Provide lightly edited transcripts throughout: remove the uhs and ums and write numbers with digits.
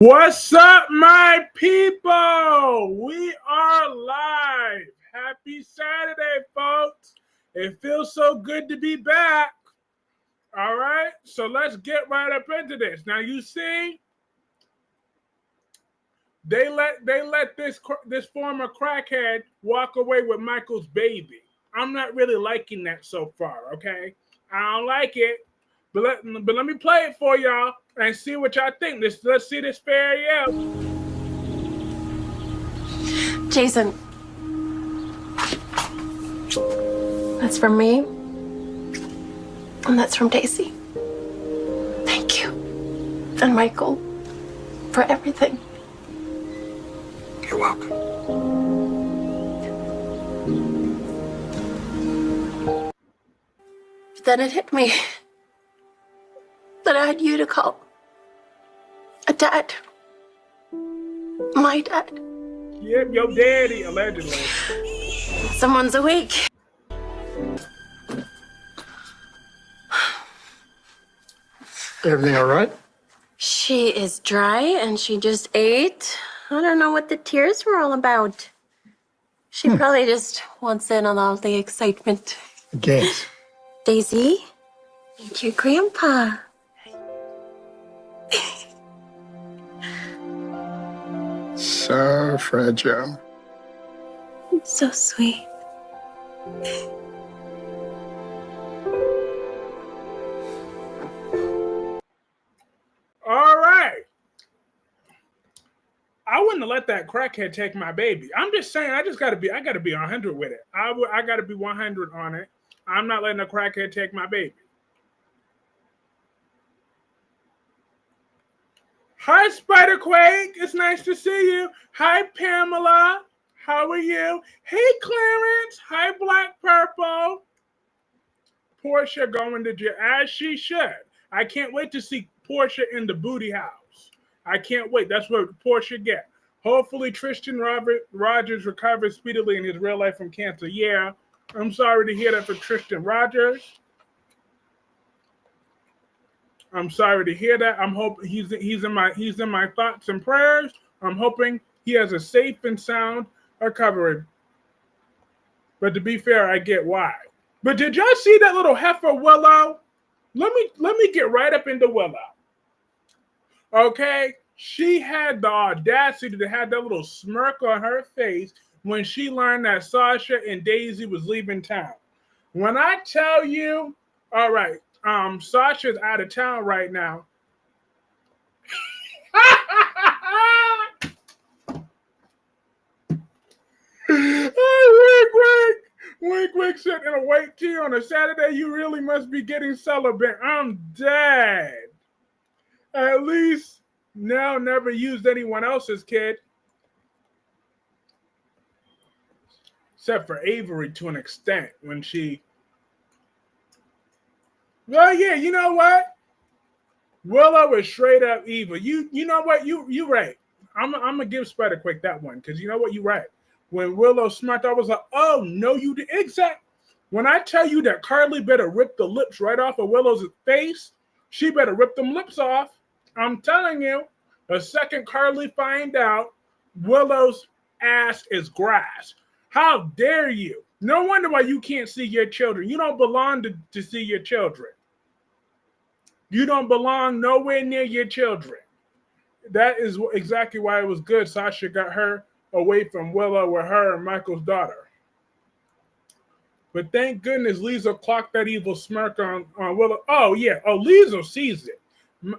What's up, my people? We are live. Happy Saturday, folks. It feels so good to be back. All right, so let's get right up into this. Now, you see, they let this former crackhead walk away with Michael's baby. I'm not really liking that so far, okay? I don't like it. But let me play it for y'all and see what y'all think. Let's see this fairy out. Jason, that's from me, and that's from Daisy. Thank you, and Michael, for everything. You're welcome. But then it hit me that I had you to call a dad. My dad. Yep, your daddy, allegedly. Someone's awake. Everything all right? She is dry and she just ate. I don't know what the tears were all about. She probably just wants in on all the excitement. Games. Daisy, meet your grandpa. So fragile. So sweet. All right. I wouldn't have let that crackhead take my baby. I'm just saying, I gotta be 100 with it. I gotta be 100 on it. I'm not letting a crackhead take my baby. Hi, Spiderquake. It's nice to see you. Hi, Pamela. How are you? Hey, Clarence. Hi, Black Purple. Portia going to jail, as she should. I can't wait to see Portia in the booty house. I can't wait. That's what Portia get. Hopefully, Tristan Rogers recovers speedily in his real life from cancer. Yeah, I'm sorry to hear that for Tristan Rogers. I'm sorry to hear that. I'm hoping he's in my thoughts and prayers. I'm hoping he has a safe and sound recovery. But to be fair, I get why. But did y'all see that little heifer Willow? Let me get right up into Willow. Okay, she had the audacity to have that little smirk on her face when she learned that Sasha and Daisy was leaving town. When I tell you, all right. Sasha's out of town right now. Oh, wink, sitting in a white tee on a Saturday. You really must be getting celibate. I'm dead. At least now never used anyone else's kid. Except for Avery to an extent when she... Well, yeah, you know what? Willow is straight up evil. You know what? You right. I'm gonna give Spiderquake that one because you know what? You right. When Willow smacked, I was like, oh no, you did exact. When I tell you that Carly better rip the lips right off of Willow's face, she better rip them lips off. I'm telling you, the second Carly find out Willow's ass is grass. How dare you? No wonder why you can't see your children. You don't belong to see your children. You don't belong nowhere near your children. That is exactly why it was good Sasha got her away from Willow with her and Michael's daughter. But thank goodness Leisel clocked that evil smirk on Willow. Oh, yeah. Oh, Leisel sees it.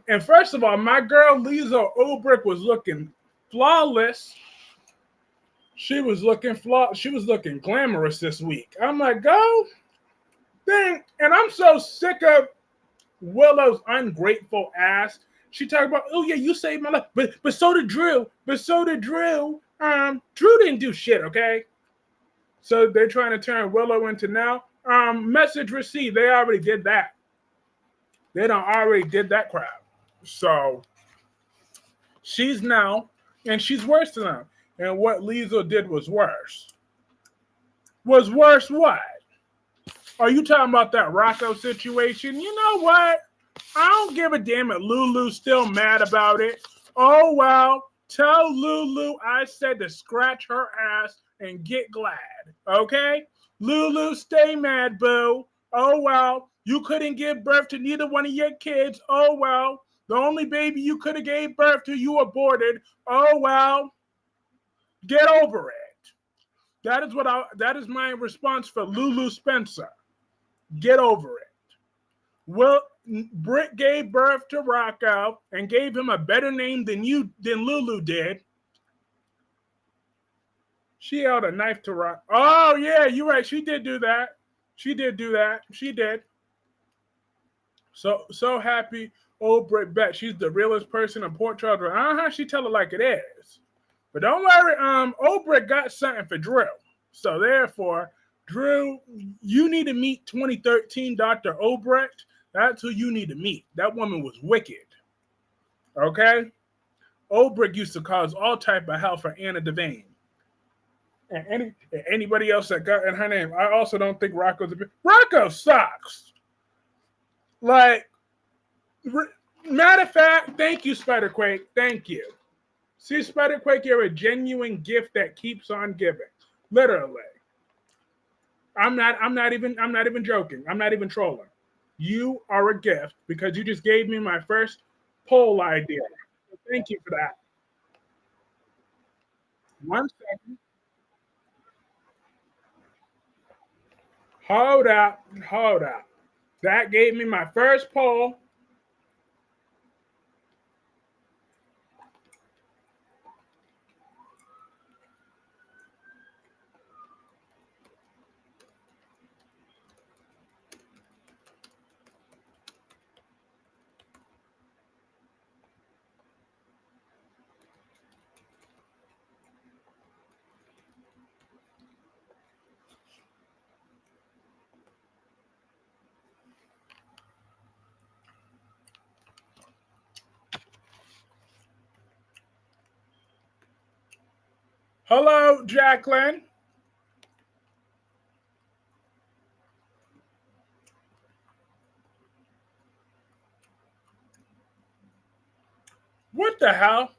And first of all, my girl Leisel Ulbrich was looking flawless. She was looking glamorous this week. I'm like, go. Dang. And I'm so sick of Willow's ungrateful ass. She talked about, oh yeah, you saved my life, but so did Drew. Drew didn't do shit, okay? So they're trying to turn Willow into now. Message received. They already did that. They done already did that crap. So she's now, and she's worse than them. And what Leisel did was worse. Was worse what? Are you talking about that Rocco situation? You know what? I don't give a damn if Lulu's still mad about it. Oh, well, tell Lulu I said to scratch her ass and get glad, okay? Lulu, stay mad, boo. Oh, well, you couldn't give birth to neither one of your kids. Oh, well, the only baby you could have gave birth to, you aborted. Oh, well, get over it. That is my response for Lulu Spencer. Get over it. Well, Britt gave birth to Rocco and gave him a better name than Lulu did. She held a knife to Rocco. Oh yeah, you're right. She did do that. She did do that. She did. So happy. Old Britt bet she's the realest person in Port Charles. She tell it like it is. But don't worry. Old Britt got something for Drew. So therefore, Drew, you need to meet 2013 Dr. Obrecht. That's who you need to meet. That woman was wicked. Okay? Obrecht used to cause all type of hell for Anna Devane. And anybody else that got in her name. I also don't think Rocco's Rocco sucks. Like, matter of fact, thank you, Spiderquake. Thank you. See, Spiderquake, you're a genuine gift that keeps on giving. Literally. I'm not even joking. I'm not even trolling. You are a gift because you just gave me my first poll idea. So thank you for that. 1 second. Hold up. That gave me my first poll. Hello, Jacqueline. What the hell?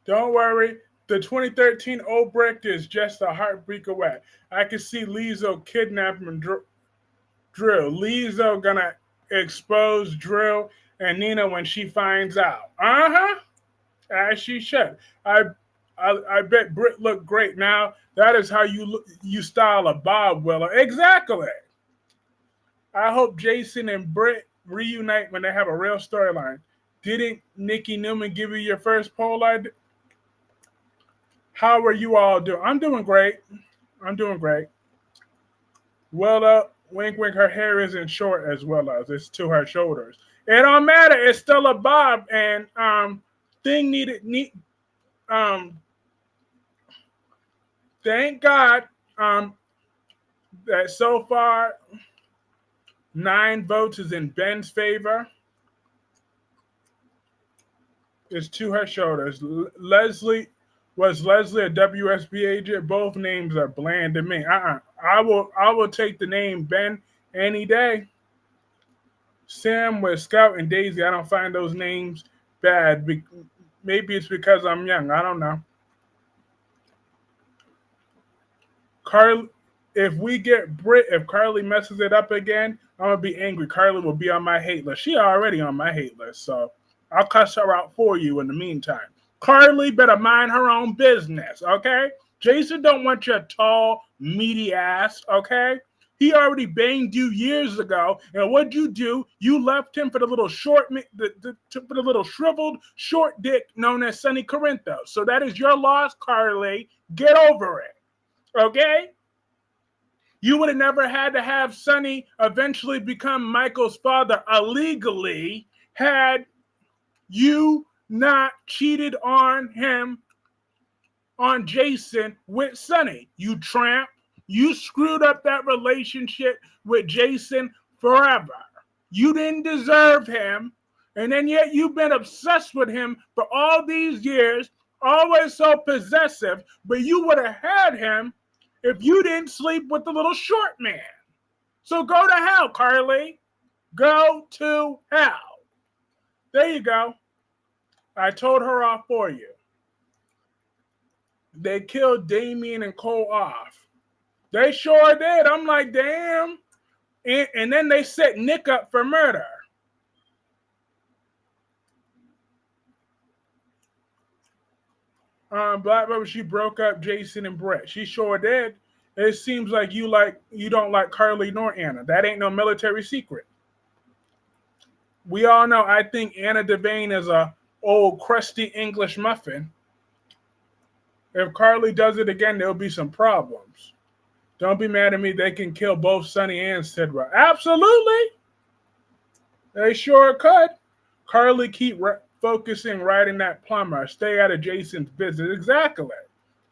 Don't worry. The 2013 Obrecht is just a heartbreak away. I can see Leisel kidnapping Drew. Leisel gonna expose Drew and Nina when she finds out. As she should. I bet Britt looked great. Now that is how you style a Bob Willow. Exactly. I hope Jason and Britt reunite when they have a real storyline. Didn't Nikki Newman give you your first poll idea? How are you all doing? I'm doing great. Willow, wink, wink. Her hair isn't short as well as it's to her shoulders. It don't matter. It's still a bob, and thing needed. Thank God that so far 9 votes is in Ben's favor. It's to her shoulders. Was Leslie a WSB agent? Both names are bland to me. I will take the name Ben any day. Sam was Scout and Daisy. I don't find those names bad. Maybe it's because I'm young. I don't know. If we get Britt, if Carly messes it up again, I'm gonna be angry. Carly will be on my hate list. She already on my hate list, so I'll cuss her out for you in the meantime. Carly better mind her own business, okay? Jason don't want your tall, meaty ass, okay? He already banged you years ago, and what'd you do? You left him for the little for the little shriveled short dick known as Sonny Corinthos. So that is your loss, Carly. Get over it, okay? You would have never had to have Sonny eventually become Michael's father illegally had you not cheated on him, on Jason with Sonny. You tramp. You screwed up that relationship with Jason forever. You didn't deserve him. And then yet you've been obsessed with him for all these years, always so possessive, but you would have had him if you didn't sleep with the little short man. So go to hell, Carly. Go to hell. There you go. I told her off for you. They killed Damien and Cole off. They sure did. I'm like, damn. And then they set Nick up for murder. Black Bubba, she broke up Jason and Brett. She sure did. It seems like you don't like Carly nor Anna. That ain't no military secret. We all know I think Anna Devane is a old crusty English muffin. If Carly does it again, there'll be some problems. Don't be mad at me. They can kill both Sonny and Sidra. Absolutely. They sure could. Carly keep focusing writing that plumber. Stay out of Jason's business. Exactly.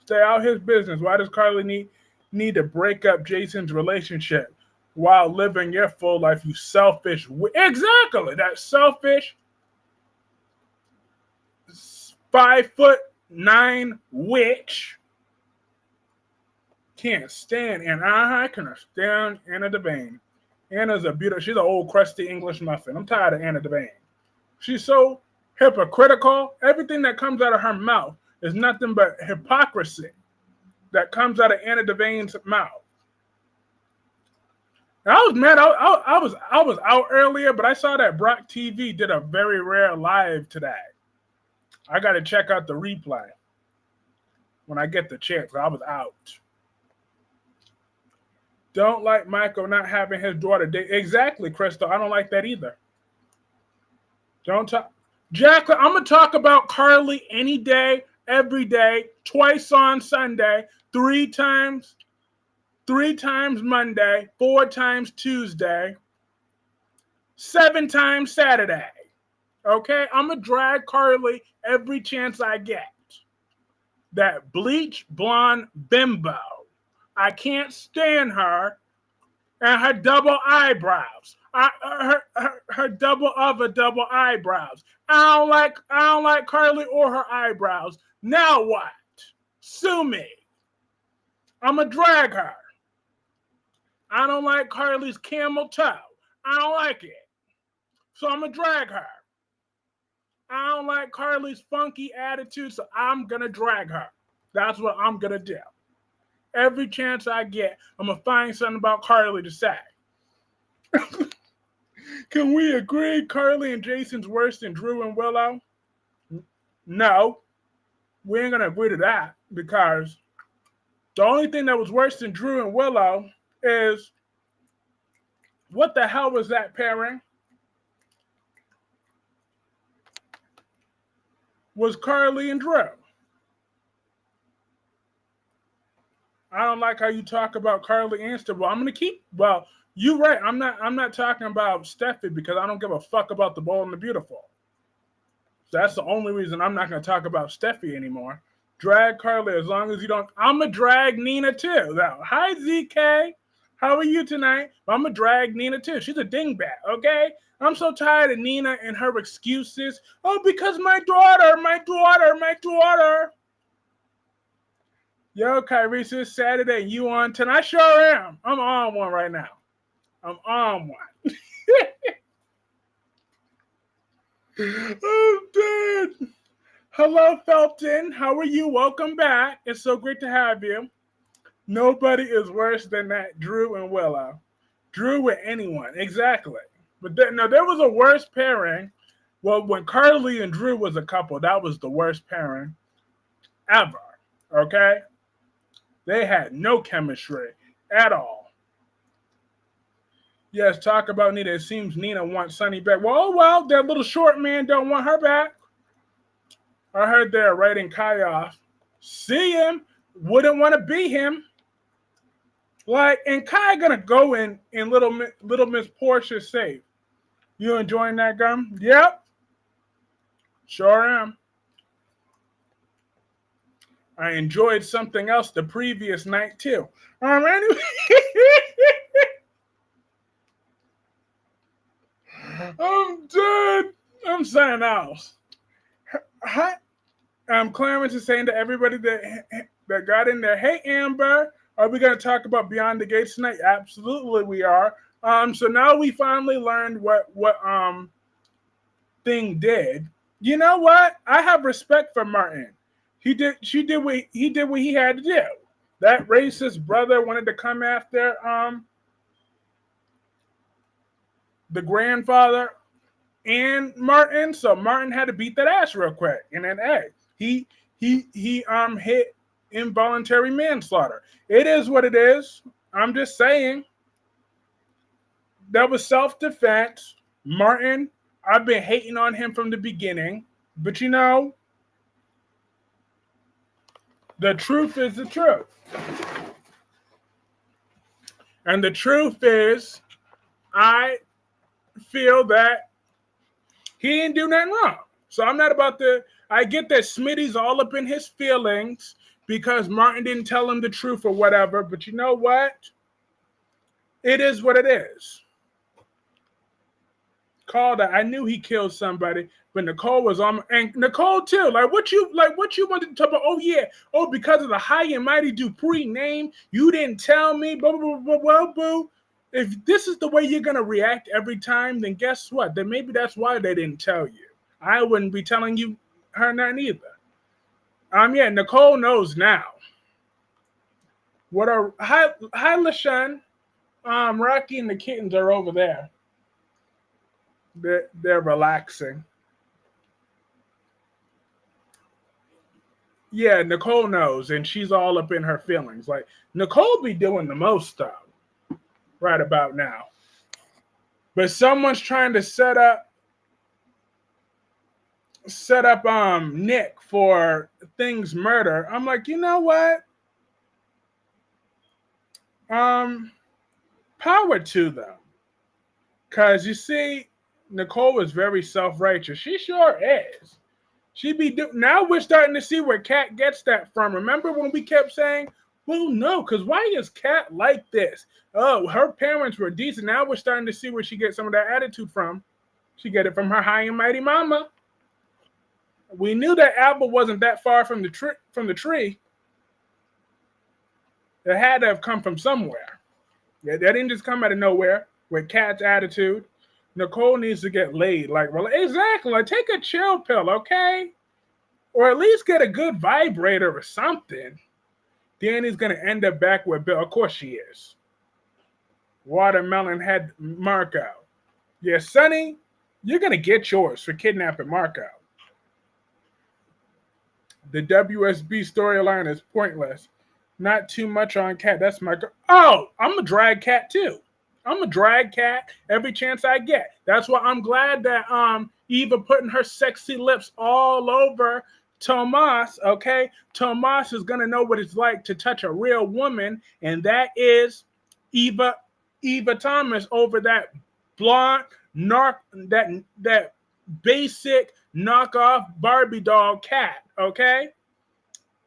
Stay out his business. Why does Carly need to break up Jason's relationship while living your full life, you selfish? Exactly. That selfish 5'9" witch. Can't stand, and I can stand Anna Devane. Anna's a beautiful, she's an old crusty English muffin. I'm tired of Anna Devane. She's so hypocritical. Everything that comes out of her mouth is nothing but hypocrisy that comes out of Anna Devane's mouth. And I was mad. I was out earlier, but I saw that Brock TV did a very rare live today. I got to check out the replay when I get the chance. I was out. Don't like Michael not having his daughter date. Exactly, Crystal. I don't like that either. Don't talk. Jacqueline, I'm going to talk about Carly any day, every day, twice on Sunday, 3 times Monday, 4 times Tuesday, 7 times Saturday. Okay? I'm going to drag Carly every chance I get. That bleach blonde bimbo. I can't stand her and her double eyebrows. Her double eyebrows. I don't like Carly or her eyebrows. Now what? Sue me. I'ma drag her. I don't like Carly's camel toe. I don't like it. So I'ma drag her. I don't like Carly's funky attitude, so I'm gonna drag her. That's what I'm gonna do. Every chance I get, I'm going to find something about Carly to say. Can we agree Carly and Jason's worse than Drew and Willow? No. We ain't going to agree to that because the only thing that was worse than Drew and Willow is what the hell was that pairing? Was Carly and Drew. I don't like how you talk about Carly and Steph. Well, I'm gonna keep. Well, you're right. I'm not talking about Steffi because I don't give a fuck about the Bold and the Beautiful. So that's the only reason I'm not gonna talk about Steffi anymore. Drag Carly as long as you don't. I'm gonna drag Nina too. Now, hi ZK, how are you tonight? I'm gonna drag Nina too. She's a dingbat. Okay. I'm so tired of Nina and her excuses. Oh, because my daughter. Yo, Kyreese, it's Saturday. You on tonight? I sure am. I'm on one right now. I'm on one. I'm dead. Hello, Felton. How are you? Welcome back. It's so great to have you. Nobody is worse than that Drew and Willow. Drew with anyone. Exactly. But there was a worse pairing. Well, when Carly and Drew was a couple, that was the worst pairing ever. Okay? They had no chemistry at all. Yes, talk about Nina. It seems Nina wants Sonny back. Well, that little short man don't want her back. I heard they're writing Kai off. See him. Wouldn't want to be him. Like, and Kai gonna go in Little Miss Portia's safe. You enjoying that, Gum? Yep. Sure am. I enjoyed something else the previous night, too. Anyway. I'm dead. I'm saying else. Hi. Clarence is saying to everybody that got in there, hey, Amber, are we going to talk about Beyond the Gates tonight? Absolutely we are. So now we finally learned what thing did, you know what? I have respect for Martin. He did what he had to do. That racist brother wanted to come after the grandfather and Martin, so Martin had to beat that ass real quick. And then he hit involuntary manslaughter. It is what it is. I'm just saying. That was self-defense. Martin, I've been hating on him from the beginning, but you know, the truth is the truth. And the truth is, I feel that he didn't do nothing wrong. So I'm not about to, I get that Smitty's all up in his feelings because Martin didn't tell him the truth or whatever, but you know what? It is what it is. Called it. I knew he killed somebody, but Nicole was on, and Nicole too. Like what you wanted to talk about? Oh yeah, because of the high and mighty Dupree name, you didn't tell me. Blah blah blah blah boo. If this is the way you're gonna react every time, then guess what? Then maybe that's why they didn't tell you. I wouldn't be telling you her nothing either. Yeah, Nicole knows now. What are hi LaShawn? Rocky and the kittens are over there. They're relaxing. Yeah, Nicole knows, and she's all up in her feelings. Like Nicole be doing the most stuff right about now. But someone's trying to set up Nick for Thing's murder. I'm like, you know what? Power to them. Cause you see, Nicole is very self-righteous. She sure is. Now we're starting to see where Kat gets that from. Remember when we kept saying, well, no, because why is Kat like this? Oh, her parents were decent. Now we're starting to see where she gets some of that attitude from. She get it from her high and mighty mama. We knew that apple wasn't that far from the tree. It had to have come from somewhere. That didn't just come out of nowhere with Kat's attitude. Nicole needs to get laid. Like, well, exactly. Like, take a chill pill, okay? Or at least get a good vibrator or something. Danny's going to end up back with Bill. Of course she is. Watermelon head Marco. Yeah, Sonny, you're going to get yours for kidnapping Marco. The WSB storyline is pointless. Not too much on Kat. That's my girl. Oh, I'm a drag Kat too. I'm a drag Kat every chance I get. That's why I'm glad that Eva putting her sexy lips all over Tomas. Okay, Tomas is gonna know what it's like to touch a real woman, and that is Eva Thomas over that blonde that basic knockoff Barbie doll Kat. Okay.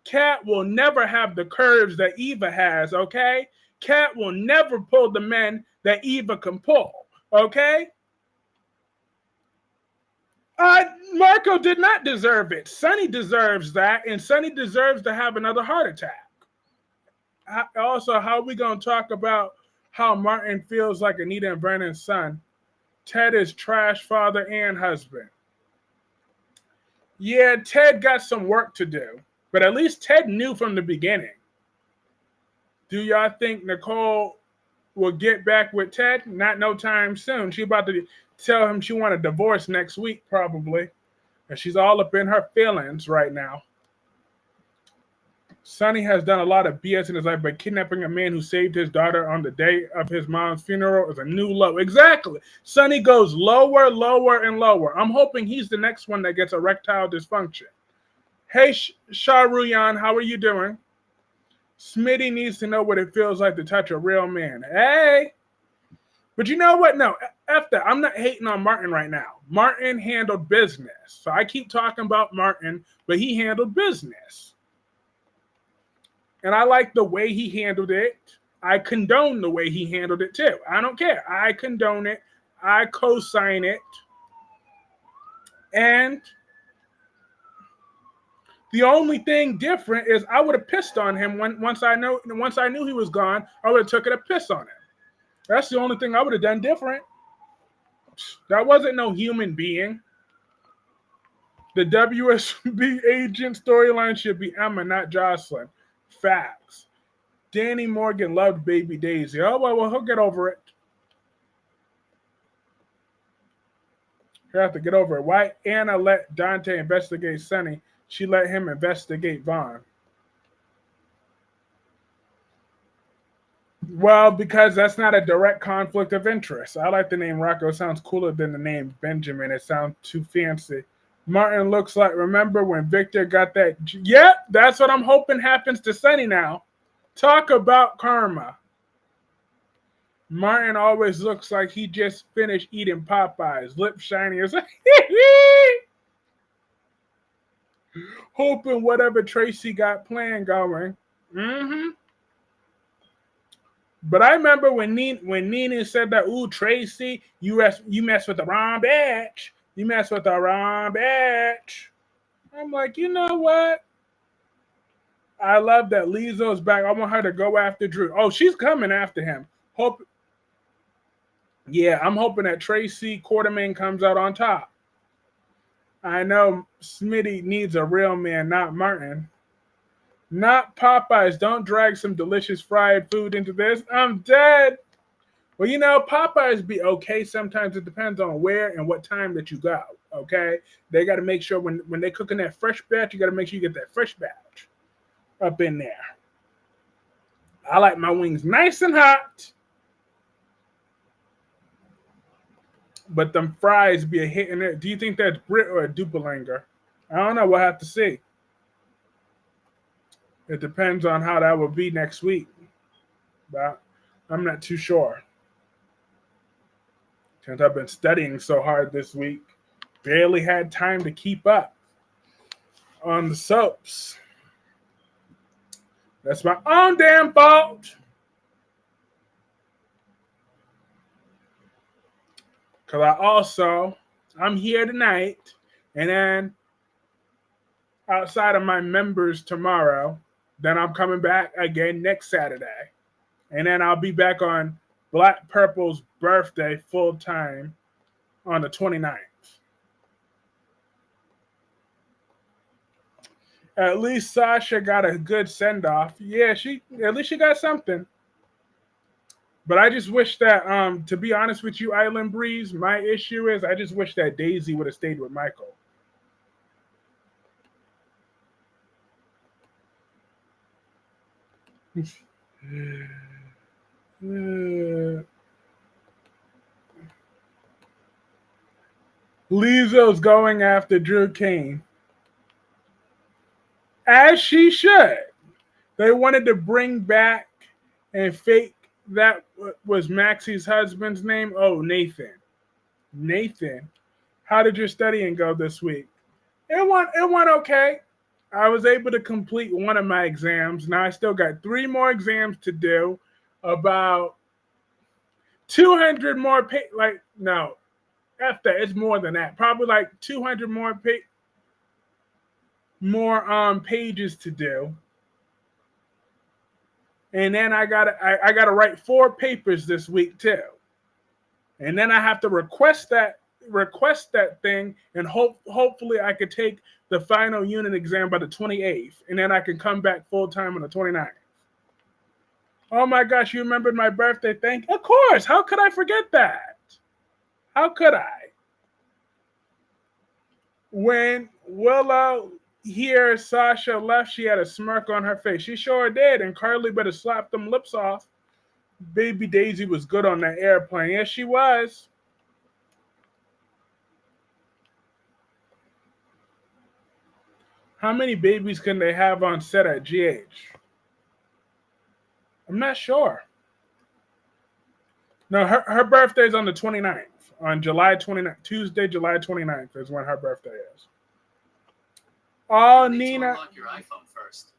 Kat will never have the curves that Eva has, okay? Kat will never pull the men that Eva can pull, okay? Marco did not deserve it. Sonny deserves that, and Sonny deserves to have another heart attack. Also, how are we going to talk about how Martin feels like Anita and Brennan's son? Ted is trash father and husband. Yeah, Ted got some work to do. But at least Ted knew from the beginning. Do y'all think Nicole will get back with Ted? Not no time soon. She about to tell him she want a divorce next week, probably. And she's all up in her feelings right now. Sonny has done a lot of BS in his life, but kidnapping a man who saved his daughter on the day of his mom's funeral is a new low. Exactly. Sonny goes lower, lower, and lower. I'm hoping he's the next one that gets erectile dysfunction. Hey, Sharuyan, how are you doing? Smitty needs to know what it feels like to touch a real man. Hey! But you know what? No, F that. I'm not hating on Martin right now. Martin handled business. So I keep talking about Martin, but he handled business. And I like the way he handled it. I condone the way he handled it too. I don't care. I condone it. I co-sign it. And the only thing different is I would have pissed on him once I knew he was gone. I would have took it a piss on him. That's the only thing I would have done different. That wasn't no human being. The WSB agent storyline should be Emma, not Jocelyn. Facts. Danny Morgan loved Baby Daisy. Oh, well, he'll get over it. He'll have to get over it. Why Anna let Dante investigate Sonny? She let him investigate Vaughn. Well, because that's not a direct conflict of interest. I like the name Rocco. It sounds cooler than the name Benjamin. It sounds too fancy. Martin looks like, remember when Victor got that? Yep, that's what I'm hoping happens to Sonny now. Talk about karma. Martin always looks like he just finished eating Popeyes. Lips shiny. It's like, hoping whatever Tracy got planned going. Mm-hmm. But I remember when Nene said that, ooh, Tracy, you mess with the wrong bitch. You mess with the wrong bitch. I'm like, you know what? I love that Lizzo's back. I want her to go after Drew. Oh, she's coming after him. I'm hoping that Tracy Quartermain comes out on top. I know Smitty needs a real man, not Martin. Not Popeyes. Don't drag some delicious fried food into this. I'm dead. Well, you know, Popeyes be okay. Sometimes it depends on where and what time that you go. Okay? They got to make sure when they're cooking that fresh batch, you got to make sure you get that fresh batch up in there. I like my wings nice and hot. But them fries be a hit in it. Do you think that's Brit or a Dupelanger? I don't know. We'll have to see. It depends on how that will be next week. But I'm not too sure. Since I've been studying so hard this week, barely had time to keep up on the soaps. That's my own damn fault. Because I'm here tonight, and then outside of my members tomorrow, then I'm coming back again next Saturday. And then I'll be back on Black Purple's birthday full time on the 29th. At least Sasha got a good send-off. Yeah, at least she got something. But I just wish that, to be honest with you, Island Breeze, my issue is I just wish that Daisy would have stayed with Michael. Lizzo's going after Drew Kane. As she should. They wanted to bring back and fake that was Maxie's husband's name. Oh, Nathan. Nathan, how did your studying go this week? It went okay. I was able to complete one of my exams. Now I still got 3 more exams to do. About 200 more no, F that. It's more than that. Probably like 200 more pages to do. And then I gotta write 4 papers this week too. And then I have to request that thing, and hopefully I could take the final unit exam by the 28th, and then I can come back full time on the 29th. Oh my gosh, you remembered my birthday? Of course. How could I forget that? How could I? When Willow here, Sasha left, she had a smirk on her face. She sure did, and Carly better slap them lips off. Baby Daisy was good on that airplane. Yes, she was. How many babies can they have on set at GH? I'm not sure. No, her birthday's on the 29th. On July 29th. Tuesday, July 29th is when her birthday is. Oh, Nina. Unlock your iPhone first.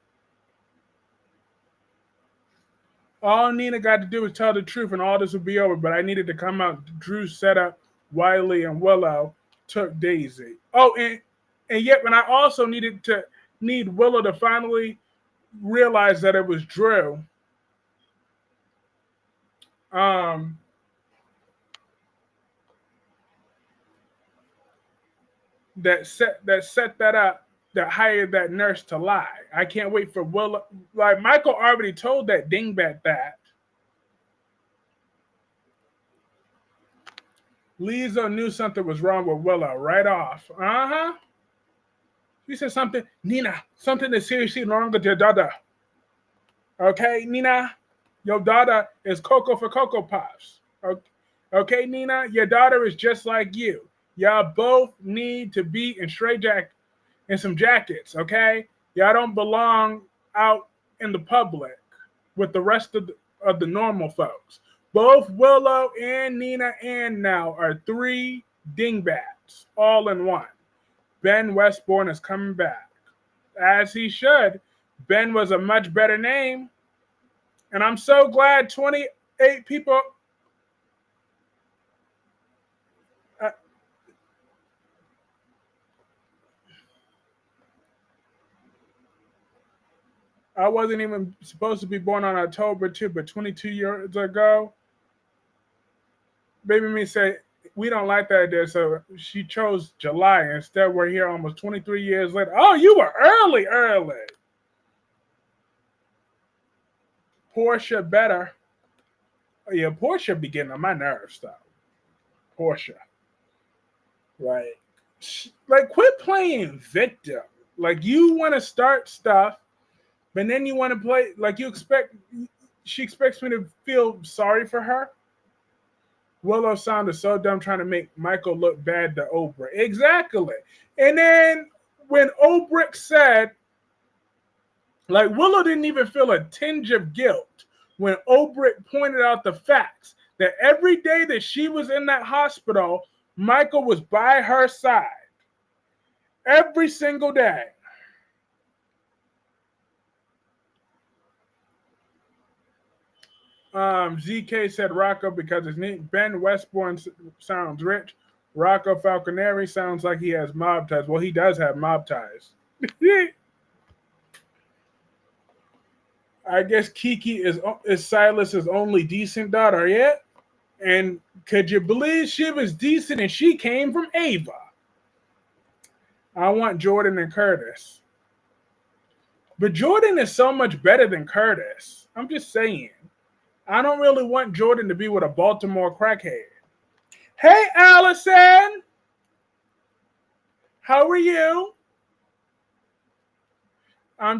All Nina got to do was tell the truth and all this would be over, but I needed to come out. Drew set up Wiley and Willow took Daisy. Oh, and yet when I also need Willow to finally realize that it was Drew. that set that up, that hired that nurse to lie. I can't wait for Willow. Like Michael already told that dingbat that. Leisel knew something was wrong with Willow right off. Uh-huh. She said something, Nina, something is seriously wrong with your daughter. Okay, Nina, your daughter is Cocoa for Cocoa Puffs. Okay, Nina, your daughter is just like you. Y'all both need to be in some jackets, okay? Y'all don't belong out in the public with the rest of the normal folks. Both Willow and Nina and now are 3 dingbats, all in one. Ben Westbourne is coming back. As he should. Ben was a much better name. And I'm so glad 28 people... I wasn't even supposed to be born on October 2, but 22 years ago, baby me say, we don't like that idea, so she chose July. Instead, we're here almost 23 years later. Oh, you were early. Portia better. Oh, yeah, Portia be getting on my nerves, though. Portia. Like, quit playing victim. Like, you want to start stuff, but then you want to play, like she expects me to feel sorry for her. Willow sounded so dumb trying to make Michael look bad to Oprah. Exactly. And then when Oprah said, like Willow didn't even feel a tinge of guilt when Oprah pointed out the facts that every day that she was in that hospital, Michael was by her side. Every single day. ZK said Rocco because his name Ben Westbourne sounds rich. Rocco Falconeri sounds like he has mob ties. Well, he does have mob ties. I guess Kiki is Silas's only decent daughter yet. And could you believe she was decent and she came from Ava? I want Jordan and Curtis. But Jordan is so much better than Curtis. I'm just saying. I don't really want Jordan to be with a Baltimore crackhead. Hey, Allison. How are you? I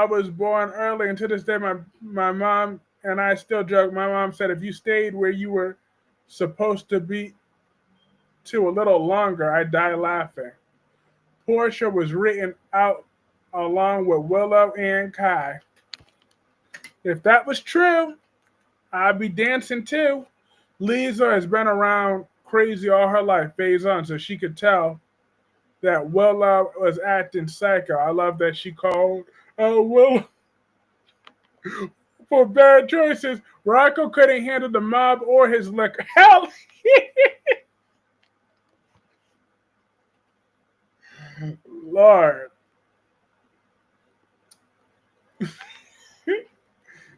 was born early, and to this day, my mom and I still joke. My mom said, if you stayed where you were supposed to be to a little longer, I'd die laughing. Portia was written out along with Willow and Kai. If that was true, I'd be dancing too. Lisa has been around crazy all her life, phase on, so she could tell that Willow was acting psycho. I love that she called Willow for bad choices. Rocco couldn't handle the mob or his liquor. Hell, Lord.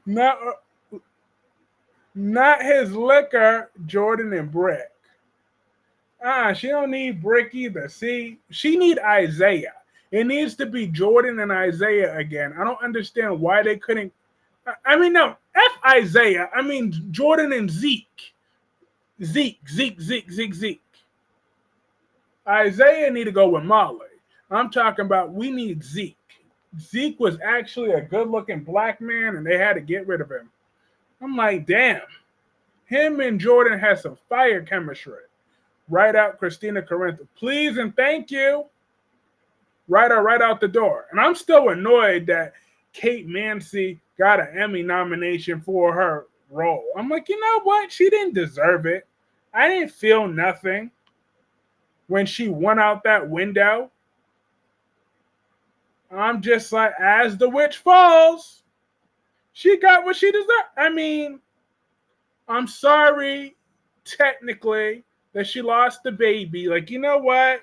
Not his liquor, Jordan and Brick. She don't need Brick either. See, she need Isaiah. It needs to be Jordan and Isaiah again. I don't understand why they couldn't. I mean, no, F Isaiah. I mean, Jordan and Zeke. Zeke. Isaiah need to go with Molly. I'm talking about we need Zeke. Zeke was actually a good-looking black man, and they had to get rid of him. I'm like, damn. Him and Jordan had some fire chemistry. Write out Christina Corinth. Please and thank you. Write her right out the door. And I'm still annoyed that Kate Mansi got an Emmy nomination for her role. I'm like, you know what? She didn't deserve it. I didn't feel nothing when she went out that window. I'm just like, as the witch falls, she got what she deserved. I mean, I'm sorry, technically, that she lost the baby. Like, you know what?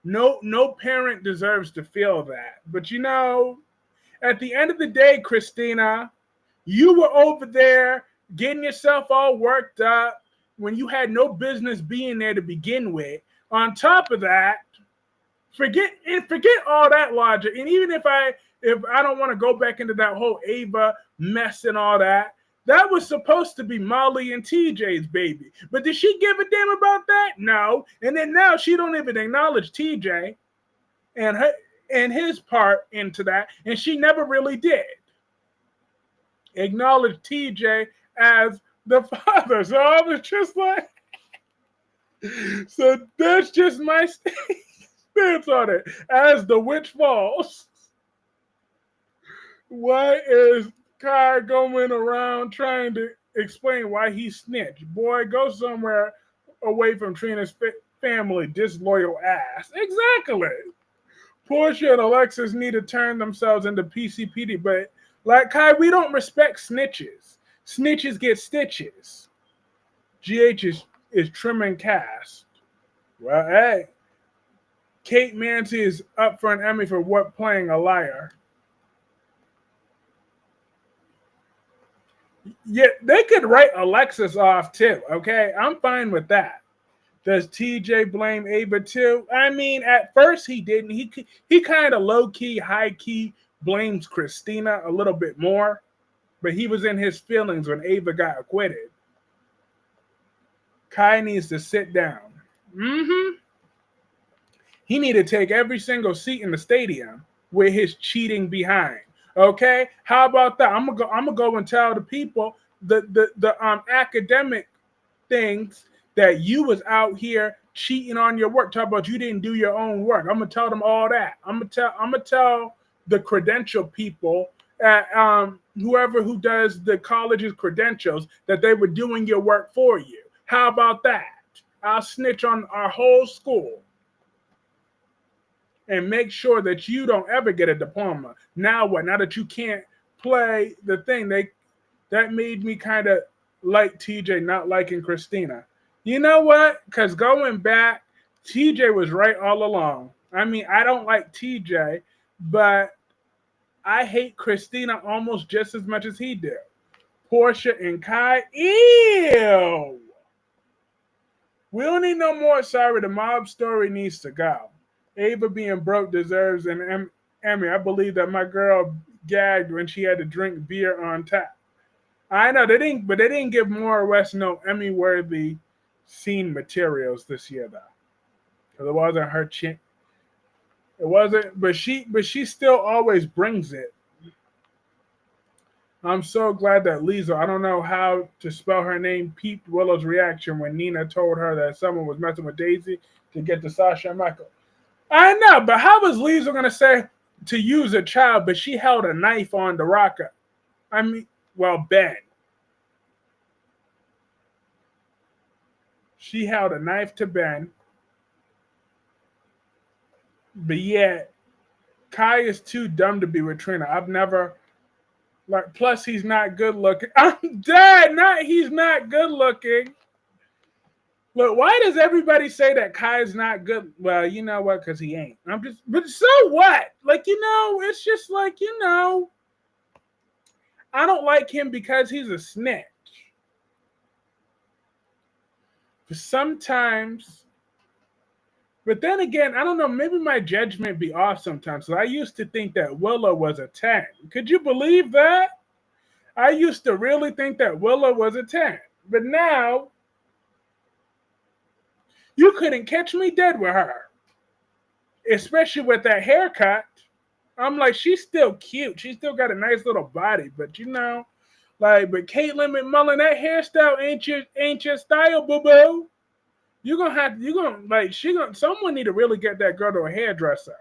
No parent deserves to feel that. But you know, at the end of the day, Christina, you were over there getting yourself all worked up, when you had no business being there to begin with. On top of that, forget all that logic. And even if I don't want to go back into that whole Ava mess and all that, that was supposed to be Molly and TJ's baby. But did she give a damn about that? No. And then now she don't even acknowledge TJ and his part into that, and she never really did acknowledge TJ as the father. So I was just like, so that's just my stance on it. As the witch falls, why is Kai going around trying to explain why he snitched? Boy, go somewhere away from Trina's family, disloyal ass. Exactly. Portia and Alexis need to turn themselves into PCPD, but like Kai, we don't respect snitches. Snitches get stitches. GH is trimming cast. Well, hey, Kate Mansi is up for an Emmy for what playing a liar. Yeah, they could write Alexis off too, okay? I'm fine with that. Does TJ blame Ava too? I mean, at first he didn't. He kind of low-key, high-key blames Christina a little bit more, but he was in his feelings when Ava got acquitted. Kai needs to sit down. He need to take every single seat in the stadium with his cheating behind. Okay, how about that? I'm gonna go and tell the people the academic things that you was out here cheating on your work. Talk about you didn't do your own work. I'm gonna tell them all that. I'm gonna tell the credential people at whoever who does the college's credentials that they were doing your work for you. How about that? I'll snitch on our whole school and make sure that you don't ever get a diploma. Now what? Now that you can't play the thing, that made me kind of like TJ not liking Christina. You know what? Because going back, TJ was right all along. I mean, I don't like TJ, but I hate Christina almost just as much as he did. Portia and Kai, ew. We don't need no more. Sorry, the mob story needs to go. Ava being broke deserves an Emmy. I believe that my girl gagged when she had to drink beer on tap. I know they didn't give Maura West no Emmy-worthy scene materials this year though, because it wasn't her chin. It wasn't, but she still always brings it. I'm so glad that Leisel, I don't know how to spell her name, peeped Willow's reaction when Nina told her that someone was messing with Daisy to get to Sasha and Michael. I know, but how was Leisel going to say to use a child, but she held a knife on the rocker? I mean, well, Ben. She held a knife to Ben. But yet, Kai is too dumb to be with Trina. I've never... Like, plus he's not good looking. I'm dead. He's not good looking. Look, why does everybody say that Kai's not good? Well, you know what? Because he ain't. But so what? Like, it's just like, I don't like him because he's a snitch. But sometimes, but then again, I don't know, maybe my judgment be off sometimes. So I used to think that Willow was a 10. Could you believe that? I used to really think that Willow was a 10. But now, you couldn't catch me dead with her. Especially with that haircut. I'm like, she's still cute. She still got a nice little body. But but Caitlin McMullen, that hairstyle ain't your style, boo-boo. Someone need to really get that girl to a hairdresser.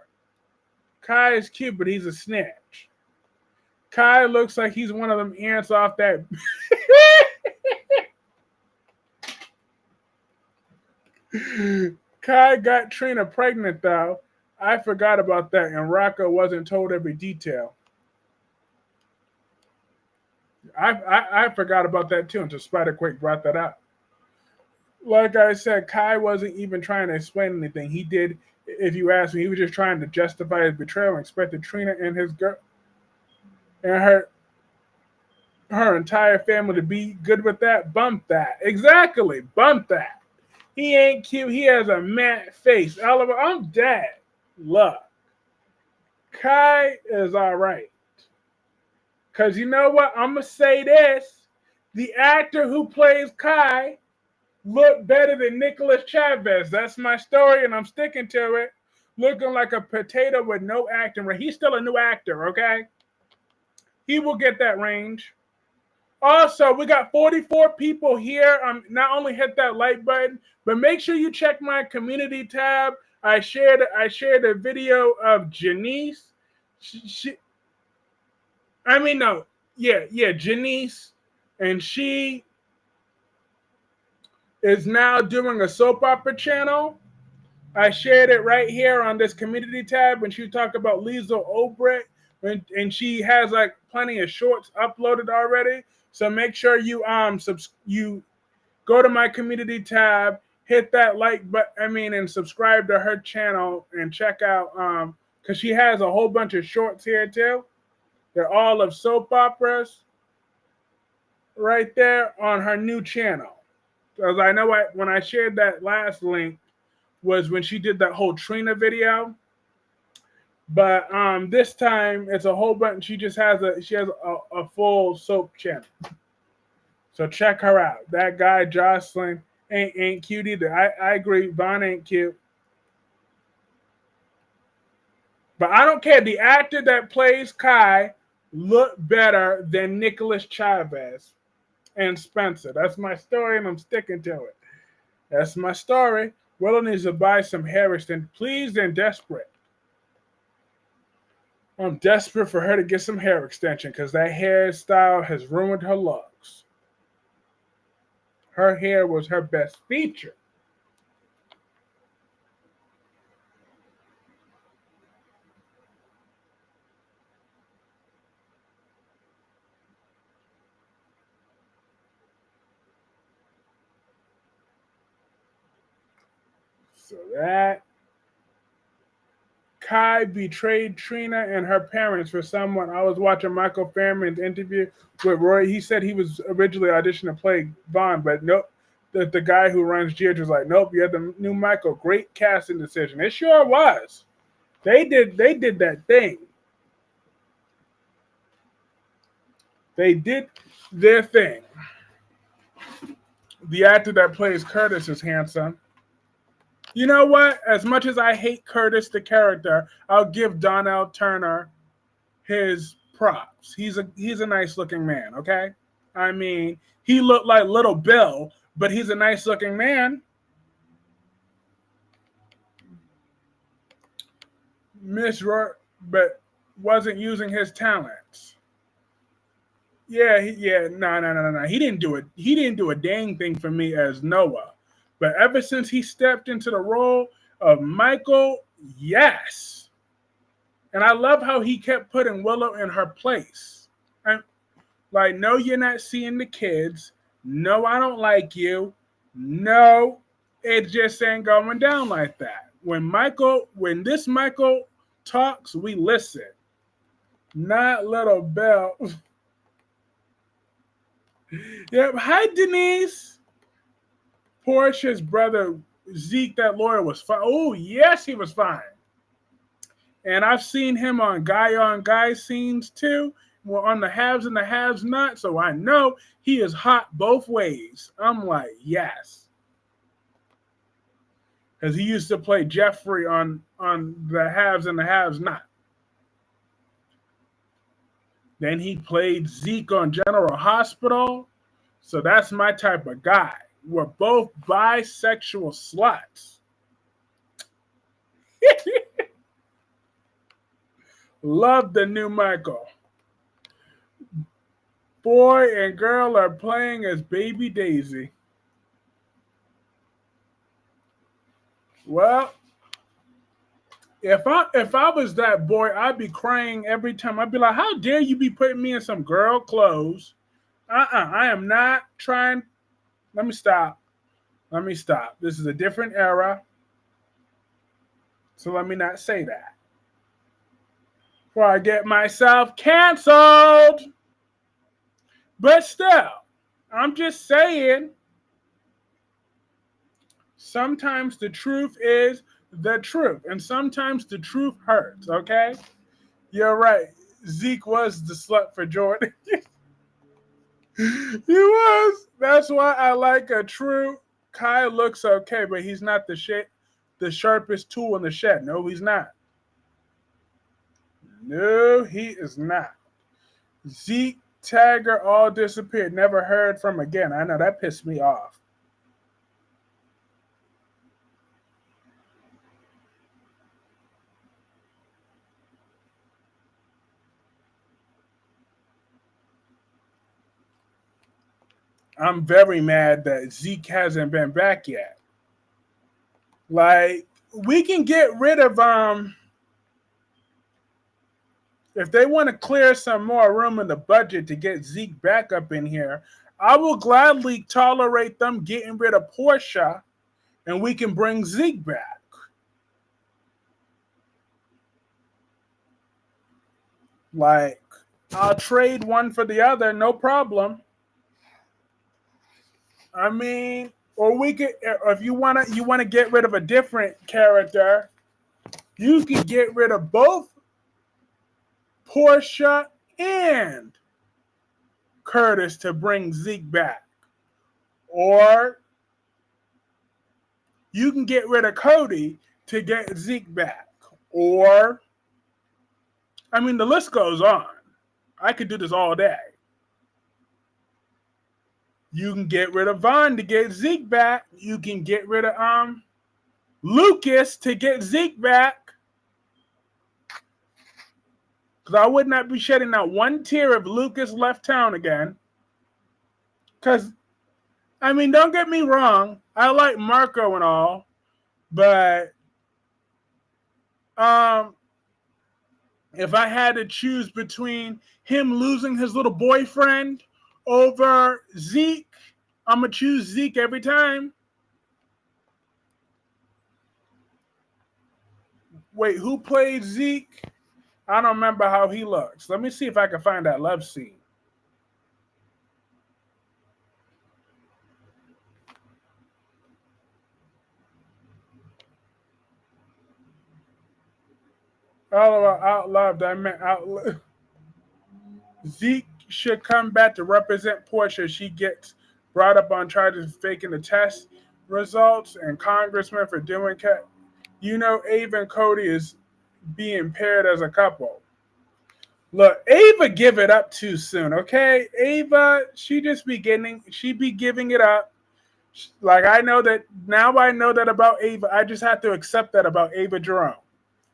Kai is cute, but he's a snitch. Kai looks like he's one of them ants off that. Kai got Trina pregnant, though. I forgot about that, and Rocco wasn't told every detail. I forgot about that, too, until Spider-Quake brought that up. Like I said, Kai wasn't even trying to explain anything. He did, if you ask me, he was just trying to justify his betrayal and expected Trina and his girl and her entire family to be good with that, bump that. Exactly, bump that. He ain't cute. He has a matte face. Oliver, I'm dead. Look, Kai is all right. Because you know what? I'm going to say this. The actor who plays Kai looked better than Nicholas Chavez. That's my story, and I'm sticking to it. Looking like a potato with no acting range. He's still a new actor, okay? He will get that range. Also, we got 44 people here. Not only hit that like button, but make sure you check my community tab. I shared a video of Janice. Janice, and she is now doing a soap opera channel. I shared it right here on this community tab when she talked about Leisel Obrecht, and she has like plenty of shorts uploaded already. So make sure you you go to my community tab, hit that like button, and subscribe to her channel and check out because she has a whole bunch of shorts here too. They're all of soap operas right there on her new channel. Because I know when I shared that last link was when she did that whole Trina video. But this time it's a whole bunch. She has a full soap channel. So check her out. That guy Jocelyn ain't cute either. I agree. Vaughn ain't cute. But I don't care. The actor that plays Kai looked better than Nicholas Chavez and Spencer. That's my story, and I'm sticking to it. That's my story. Willow needs to buy some hair extensions. Please and desperate. I'm desperate for her to get some hair extension because that hairstyle has ruined her looks. Her hair was her best feature. So that Kai betrayed Trina and her parents for someone. I was watching Michael Fairman's interview with Roy. He said he was originally auditioning to play Vaughn, but nope. The guy who runs George was like, nope, you're the new Michael. Great casting decision. It sure was. They did that thing. They did their thing. The actor that plays Curtis is handsome. You know what? As much as I hate Curtis, the character, I'll give Donnell Turner his props. He's a nice looking man, okay? He looked like Little Bill, but he's a nice looking man. But wasn't using his talents. No. He didn't do it. He didn't do a dang thing for me as Noah. But ever since he stepped into the role of Michael, yes. And I love how he kept putting Willow in her place. Like, no, you're not seeing the kids. No, I don't like you. No, it just ain't going down like that. When this Michael talks, we listen. Not Little Bill. Yep. Hi, Denise. Portia's brother, Zeke, that lawyer, was fine. Oh, yes, he was fine. And I've seen him on guy scenes too, on the haves and the haves not. So I know he is hot both ways. I'm like, yes. Because he used to play Jeffrey on the haves and the haves not. Then he played Zeke on General Hospital. So that's my type of guy. We're both bisexual sluts. Love the new Michael. Boy and girl are playing as Baby Daisy. Well, if I was that boy, I'd be crying every time. I'd be like, how dare you be putting me in some girl clothes? I am not trying. Let me stop. This is a different era. So let me not say that. Before I get myself canceled. But still, I'm just saying, sometimes the truth is the truth, and sometimes the truth hurts, okay? You're right. Zeke was the slut for Jordan. He was. That's why I like a true. Kai looks okay, but he's not the sharpest tool in the shed. No, he's not. No, he is not. Zeke, Tagger all disappeared. Never heard from again. I know that pissed me off. I'm very mad that Zeke hasn't been back yet. Like, we can get rid of if they want to clear some more room in the budget to get Zeke back up in here, I will gladly tolerate them getting rid of Portia and we can bring Zeke back. Like, I'll trade one for the other, no problem. I mean, or we could, if you wanna get rid of a different character, you could get rid of both Portia and Curtis to bring Zeke back. Or you can get rid of Cody to get Zeke back. Or, I mean, the list goes on. I could do this all day. You can get rid of Vaughn to get Zeke back. You can get rid of Lucas to get Zeke back. Because I would not be shedding out one tear if Lucas left town again. Because, I mean, don't get me wrong. I like Marco and all. But if I had to choose between him losing his little boyfriend over Zeke, I'm going to choose Zeke every time. Wait, who played Zeke? I don't remember how he looks. Let me see if I can find that love scene. All about outlawed, I meant outlawed. Zeke should come back to represent Portia. She gets brought up on charges of faking the test results and congressman for doing You know, Ava and Cody is being paired as a couple. Look, Ava give it up too soon, okay? Ava, she be giving it up. Like, I know that about Ava. I just have to accept that about Ava Jerome.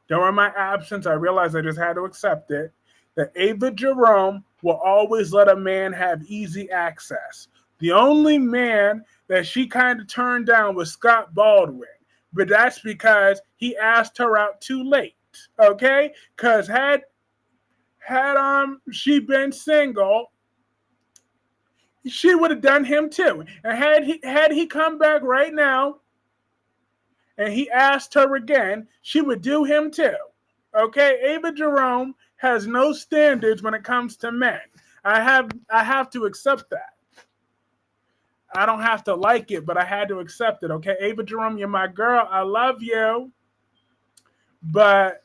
During my absence, I realized I just had to accept it. That Ava Jerome will always let a man have easy access. The only man that she kind of turned down was Scott Baldwin. But that's because he asked her out too late. Okay? Because had she been single, she would have done him too. And had he come back right now and he asked her again, she would do him too. Okay? Ava Jerome has no standards when it comes to men. I have to accept that. I don't have to like it, but I had to accept it. Okay? Ava Jerome, you're my girl. I love you. But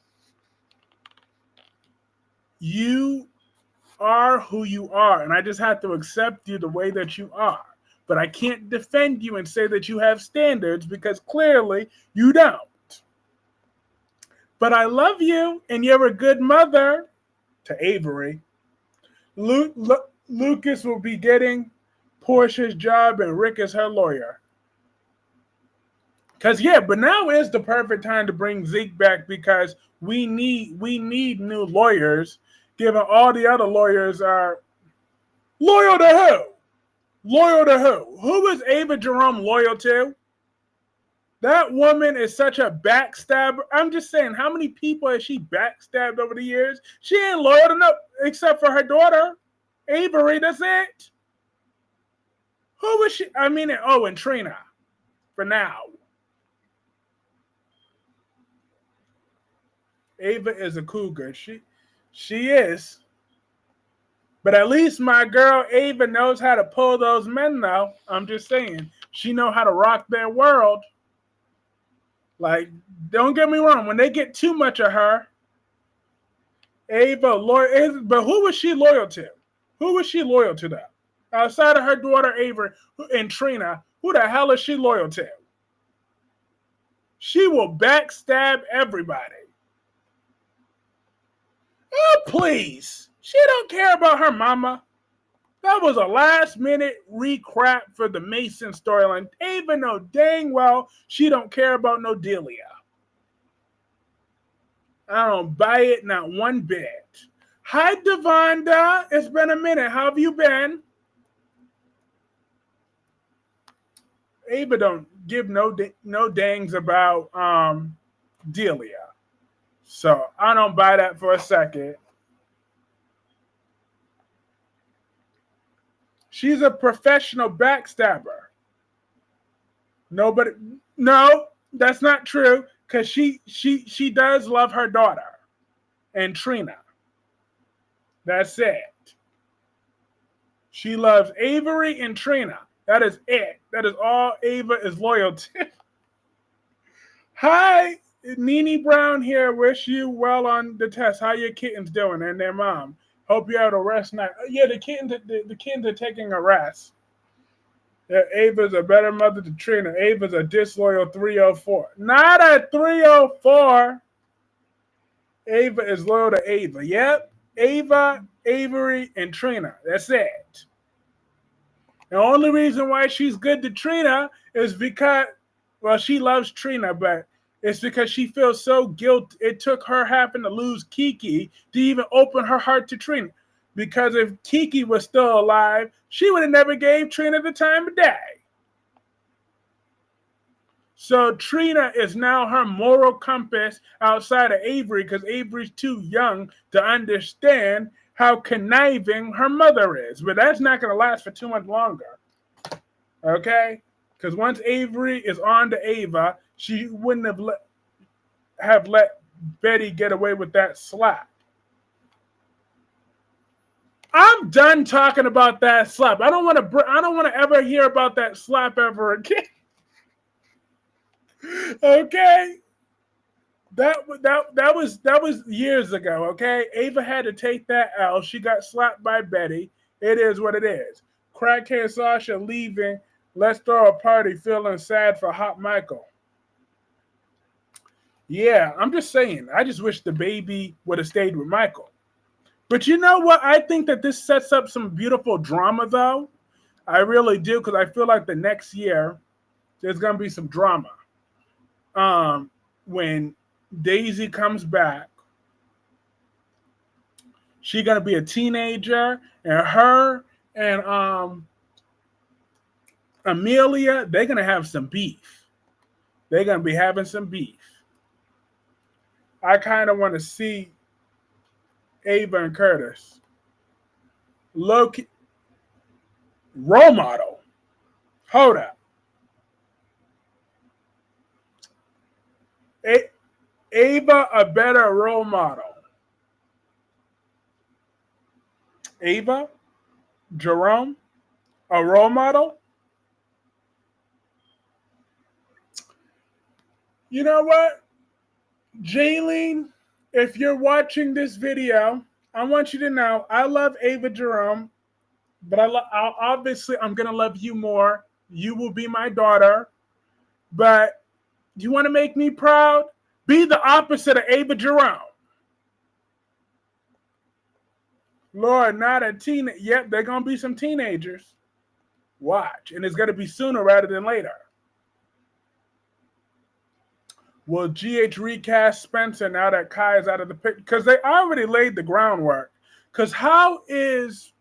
you are who you are, and I just have to accept you the way that you are. But I can't defend you and say that you have standards because clearly you don't. But I love you, and you're a good mother to Avery. Lucas will be getting Portia's job, and Rick is her lawyer. But now is the perfect time to bring Zeke back because we need new lawyers, given all the other lawyers are loyal to who? Loyal to who? Who is Ava Jerome loyal to? That woman is such a backstabber. I'm just saying, how many people has she backstabbed over the years? She ain't loyal to no, except for her daughter, Avery. That's it. Who was she? I mean, and Trina, for now. Ava is a cougar. She is. But at least my girl Ava knows how to pull those men, though. I'm just saying. She know how to rock their world. Like, don't get me wrong. When they get too much of her, Ava, loyal. But who was she loyal to? Who was she loyal to, though? Outside of her daughter Ava and Trina, who the hell is she loyal to? She will backstab everybody. Oh, please. She don't care about her mama. That was a last-minute recrap for the Mason storyline. Ava know dang well she don't care about no Delia. I don't buy it, not one bit. Hi, Devonda. It's been a minute. How have you been? Ava don't give no dangs about Delia. So I don't buy that for a second. She's a professional backstabber. No, that's not true because she does love her daughter and Trina. That's it. She loves Avery and Trina. That is it. That is all Ava is loyal to. Hi, Nene Brown here. Wish you well on the test. How your kittens doing and their mom? Hope you had a rest night. Yeah, the kittens are taking a rest. Yeah, Ava's a better mother to Trina. Ava's a disloyal 304. Not a 304. Ava is loyal to Ava. Yep. Ava, Avery, and Trina. That's it. The only reason why she's good to Trina is because, well, she loves Trina, but it's because she feels so guilty. It took her having to lose Kiki to even open her heart to Trina. Because if Kiki was still alive, she would have never gave Trina the time of day. So Trina is now her moral compass outside of Avery because Avery's too young to understand how conniving her mother is. But that's not going to last for too much longer. Okay? Because once Avery is on to Ava, she wouldn't have let Betty get away with that slap. I'm done talking about that slap. I don't want to ever hear about that slap ever again. Okay? That was years ago, okay? Ava had to take that L. She got slapped by Betty. It is what it is. Crackhead Sasha leaving. Let's throw a party feeling sad for Hot Michael. Yeah, I'm just saying. I just wish the baby would have stayed with Michael. But you know what? I think that this sets up some beautiful drama, though. I really do, because I feel like the next year there's going to be some drama. When Daisy comes back, she's going to be a teenager, and her and Amelia, they're going to have some beef. They're going to be having some beef. I kind of want to see Ava and Curtis. Loki, role model. Hold up. Ava, a better role model. Ava Jerome, a role model. You know what? Jaylene, if you're watching this video, I want you to know I love Ava Jerome, but obviously I'm going to love you more. You will be my daughter. But you want to make me proud? Be the opposite of Ava Jerome. Lord, not a teen. Yep, they're going to be some teenagers. Watch. And it's going to be sooner rather than later. Will GH recast Spencer now that Kai is out of the picture? Because they already laid the groundwork. Because here's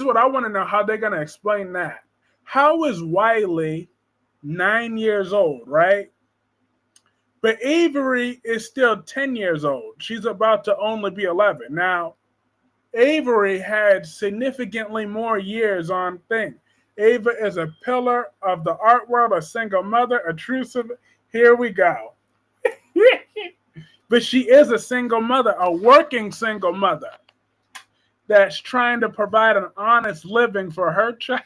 what I want to know, how they're going to explain that. How is Wiley 9 years old, right? But Avery is still 10 years old. She's about to only be 11. Now, Avery had significantly more years on thing. Ava is a pillar of the art world, a single mother, a true. Here we go. But she is a single mother, a working single mother. that's trying to provide an honest living for her child.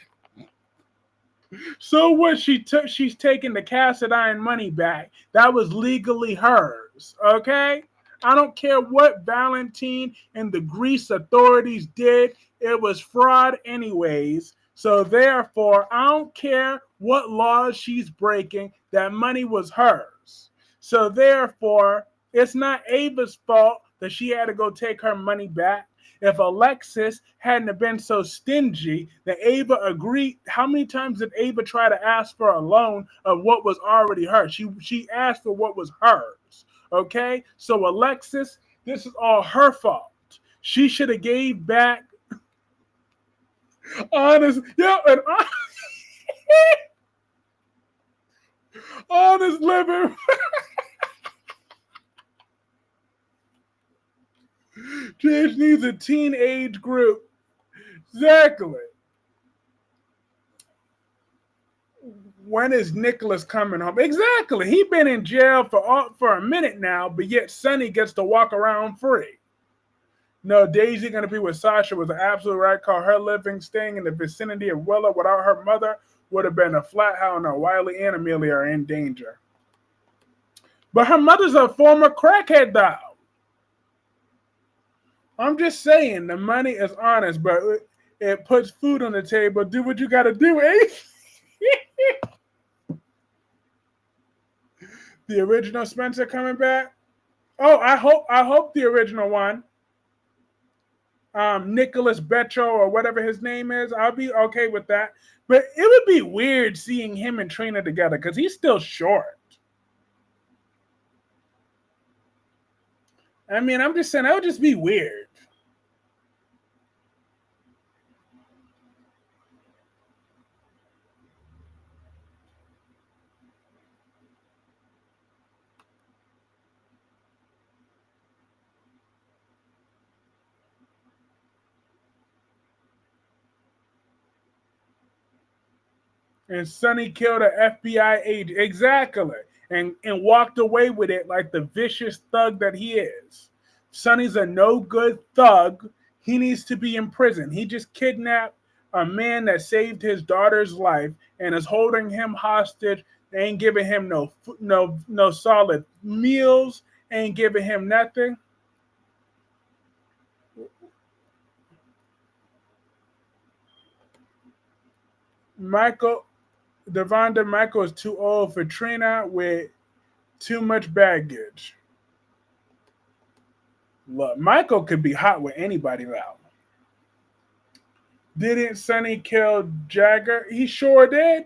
So what she's taking the cast iron money back. That was legally hers. Okay? I don't care what Valentine and the Greece authorities did. It was fraud anyways. So therefore, I don't care what laws she's breaking. That money was hers. So therefore, it's not Ava's fault that she had to go take her money back. If Alexis hadn't have been so stingy that Ava agreed, how many times did Ava try to ask for a loan of what was already hers? She asked for what was hers. Okay? So Alexis, this is all her fault. She should have gave back honest, and honest living. Just needs a teenage group. Exactly. When is Nicholas coming home? Exactly. He been in jail for a minute now, but yet Sonny gets to walk around free. No, Daisy going to be with Sasha was an absolute right call. Her living, staying in the vicinity of Willow without her mother would have been a flat hell no. Wiley and Amelia are in danger. But her mother's a former crackhead though. I'm just saying the money is honest, but it puts food on the table. Do what you got to do, eh? The original Spencer coming back? Oh, I hope the original one. Nicholas Betcho or whatever his name is. I'll be okay with that. But it would be weird seeing him and Trina together because he's still short. I mean, I'm just saying that would just be weird. And Sonny killed an FBI agent. Exactly. And walked away with it like the vicious thug that he is. Sonny's a no good thug. He needs to be in prison. He just kidnapped a man that saved his daughter's life and is holding him hostage. They ain't giving him no solid meals. Ain't giving him nothing. Devonda Michael is too old for Trina with too much baggage. Look, Michael could be hot with anybody now. Didn't Sonny kill Jagger? He sure did.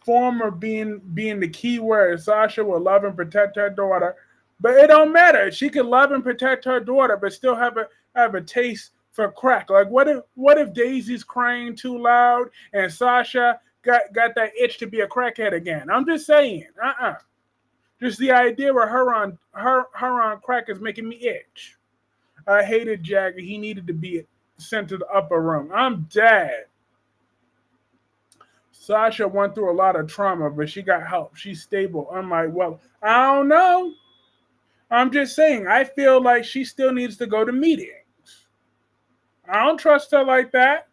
Former being the key word. Sasha will love and protect her daughter. But it don't matter. She can love and protect her daughter, but still have a taste for crack. Like what if Daisy's crying too loud and Sasha got that itch to be a crackhead again? I'm just saying. Just the idea of her on crack is making me itch. I hated Jagger. He needed to be sent to the upper room. I'm dead. Sasha went through a lot of trauma, but she got help. She's stable. I'm like, well, I don't know. I'm just saying, I feel like she still needs to go to meetings. I don't trust her like that.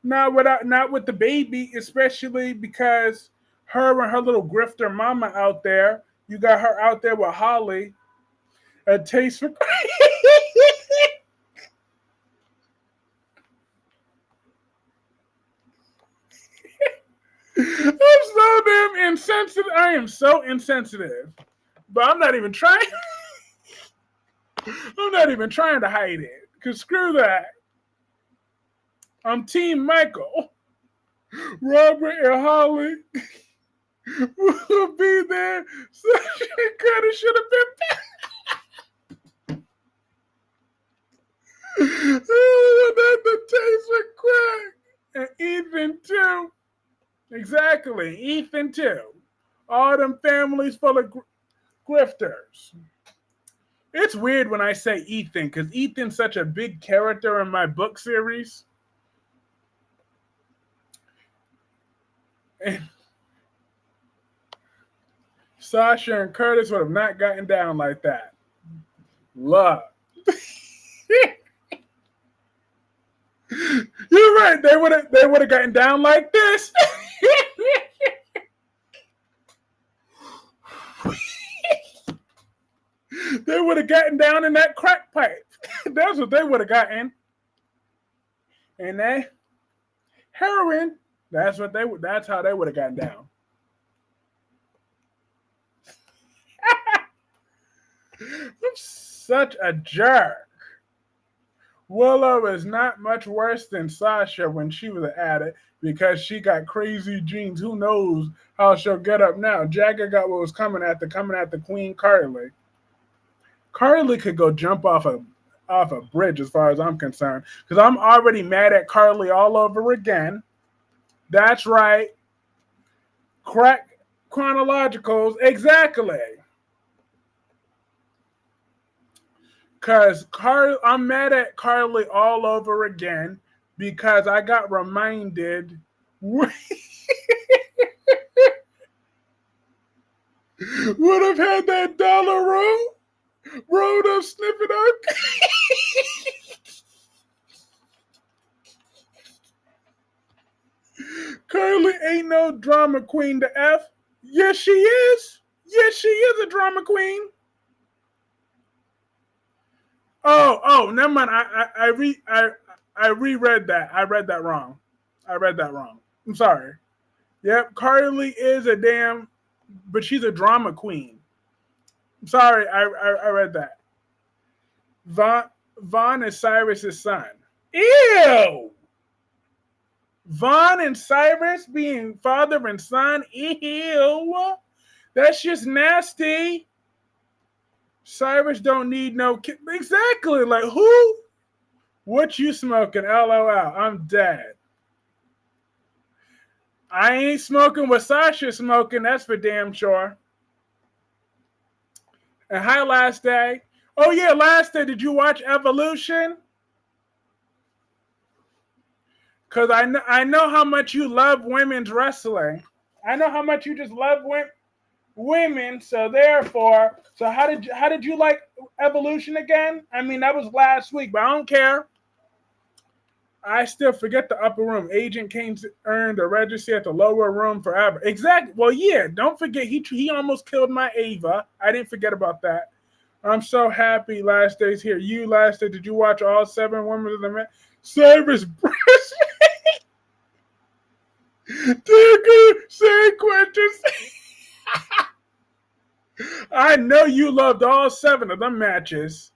Not with the baby, especially because her and her little grifter mama out there. You got her out there with Holly. A taste for I'm so damn insensitive. I am so insensitive. But I'm not even trying. I'm not even trying to hide it. Because screw that. I'm Team Michael. Robert and Holly will be there. So Carter should have been back. Oh, the taste of crack. And Ethan too. Exactly. Ethan too. All them families full of grifters. It's weird when I say Ethan because Ethan's such a big character in my book series. And Sasha and Curtis would have not gotten down like that. Love. right. They would have gotten down like this. They would have gotten down in that crack pipe. That's what they would have gotten. And that heroin, that's how they would have gotten down. I'm such a jerk. Willow is not much worse than Sasha when she was an addict because she got crazy genes. Who knows how she'll get up now? Jagger got what was coming at the Queen Kyreese. Kyreese could go jump off a bridge as far as I'm concerned because I'm already mad at Kyreese all over again. That's right. Crack chronologicals. Exactly. Because I'm mad at Kyreese all over again because I got reminded would have had that dollar rolled up sniffing up. Kyreese ain't no drama queen to F. Yes, she is. Yes, she is a drama queen. Oh, never mind. I reread that. I read that wrong. I'm sorry. Yep, Kyreese is a damn, but she's a drama queen. I'm sorry, I read that. Vaughn is Cyrus's son. Ew! Vaughn and Cyrus being father and son. Ew! That's just nasty. Cyrus don't need no kid. Exactly. Like, who? What you smoking? LOL. I'm dead. I ain't smoking what Sasha smoking. That's for damn sure. And hi, last day. Oh, yeah, last day. Did you watch Evolution? Because I know how much you love women's wrestling. I know how much you just love women, so therefore, how did you like Evolution again? I mean, that was last week, but I don't care. I still forget the upper room. Agent Kane earned a registry at the lower room forever. Exactly. Well, yeah, don't forget, he almost killed my Ava. I didn't forget about that. I'm so happy last day's here. You, last day, did you watch all 7 Women of the Man? Service breast. Dear good, same questions. I know you loved all 7 of them matches.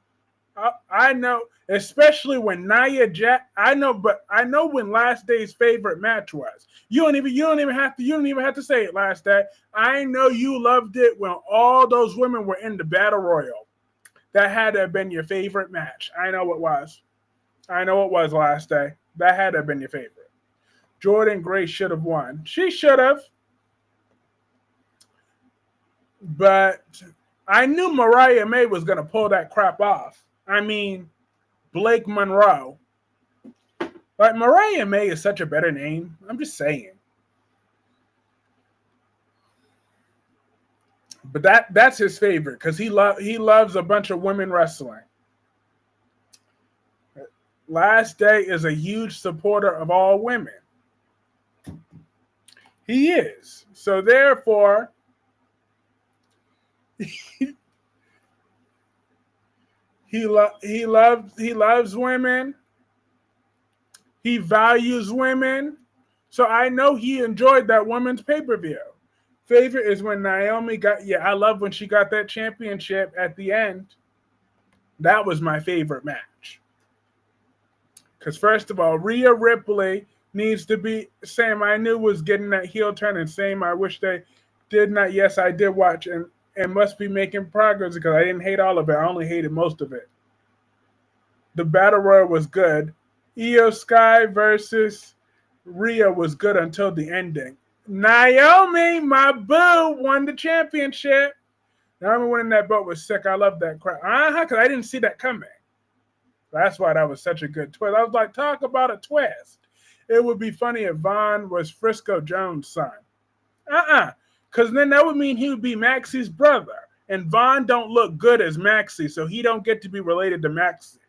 I know, especially when Nia Jax. I know when last day's favorite match was. You don't even have to say it last day. I know you loved it when all those women were in the battle royal. That had to have been your favorite match. I know it was. Last day. That had to have been your favorite. Jordan Grace should have won. She should have. But I knew Mariah May was going to pull that crap off. I mean, Blake Monroe. Like, Mariah May is such a better name. I'm just saying. But that's his favorite because he loves a bunch of women wrestling. Last Day is a huge supporter of all women. He is. So therefore, he loves women. He values women. So I know he enjoyed that women's pay-per-view. Favorite is when Naomi I love when she got that championship at the end. That was my favorite match. Because first of all, Rhea Ripley needs to be, Sam, I knew was getting that heel turn, and Sam, I wish they did not. Yes, I did watch and must be making progress because I didn't hate all of it. I only hated most of it. The Battle Royal was good. Io Sky versus Rhea was good until the ending. Naomi, my boo, won the championship. Naomi winning that belt was sick. I love that crap. Because I didn't see that coming. That's why that was such a good twist. I was like, talk about a twist. It would be funny if Vaughn was Frisco Jones' son. Because then that would mean he would be Maxie's brother. And Vaughn don't look good as Maxie, so he don't get to be related to Maxie.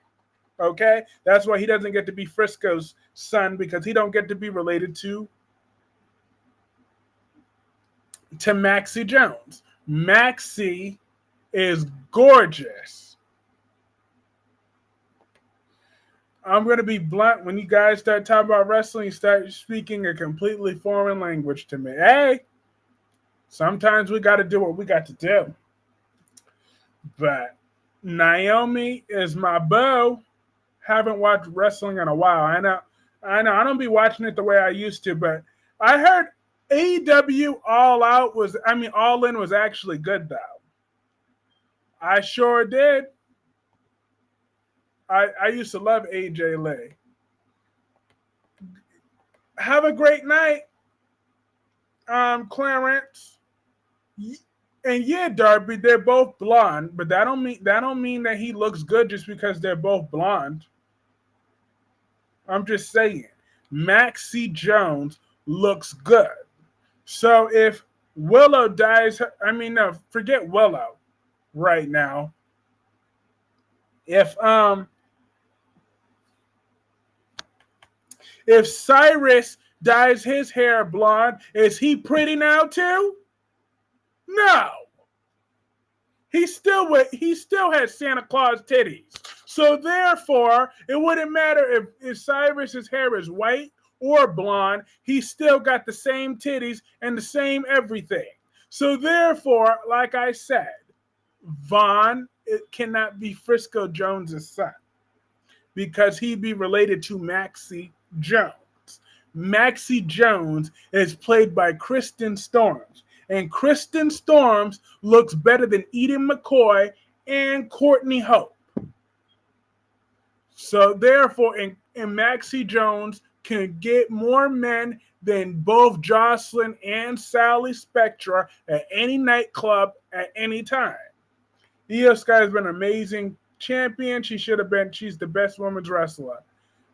Okay, that's why he doesn't get to be Frisco's son because he don't get to be related to Maxie Jones. Maxie is gorgeous. I'm going to be blunt. When you guys start talking about wrestling, you start speaking a completely foreign language to me. Hey, sometimes we got to do what we got to do. But Naomi is my beau. Haven't watched wrestling in a while. I know. I don't be watching it the way I used to, but I heard AEW All In was actually good though. I sure did. I used to love AJ Lee. Have a great night, Clarence. And yeah, Darby, they're both blonde, but that don't mean that he looks good just because they're both blonde. I'm just saying, Maxie Jones looks good. So if Willow dies, no, forget Willow right now. If Cyrus dyes his hair blonde, is he pretty now too? No. He still has Santa Claus titties. So therefore, it wouldn't matter if Cyrus's hair is white or blonde, he still got the same titties and the same everything. So therefore, like I said, Vaughn it cannot be Frisco Jones's son because he'd be related to Maxie Jones. Maxie Jones is played by Kristen Storms. And Kristen Storms looks better than Eden McCoy and Courtney Hope. So therefore, and Maxie Jones can get more men than both Jocelyn and Sally Spectra at any nightclub at any time. Io Sky has been an amazing champion. She's the best women's wrestler.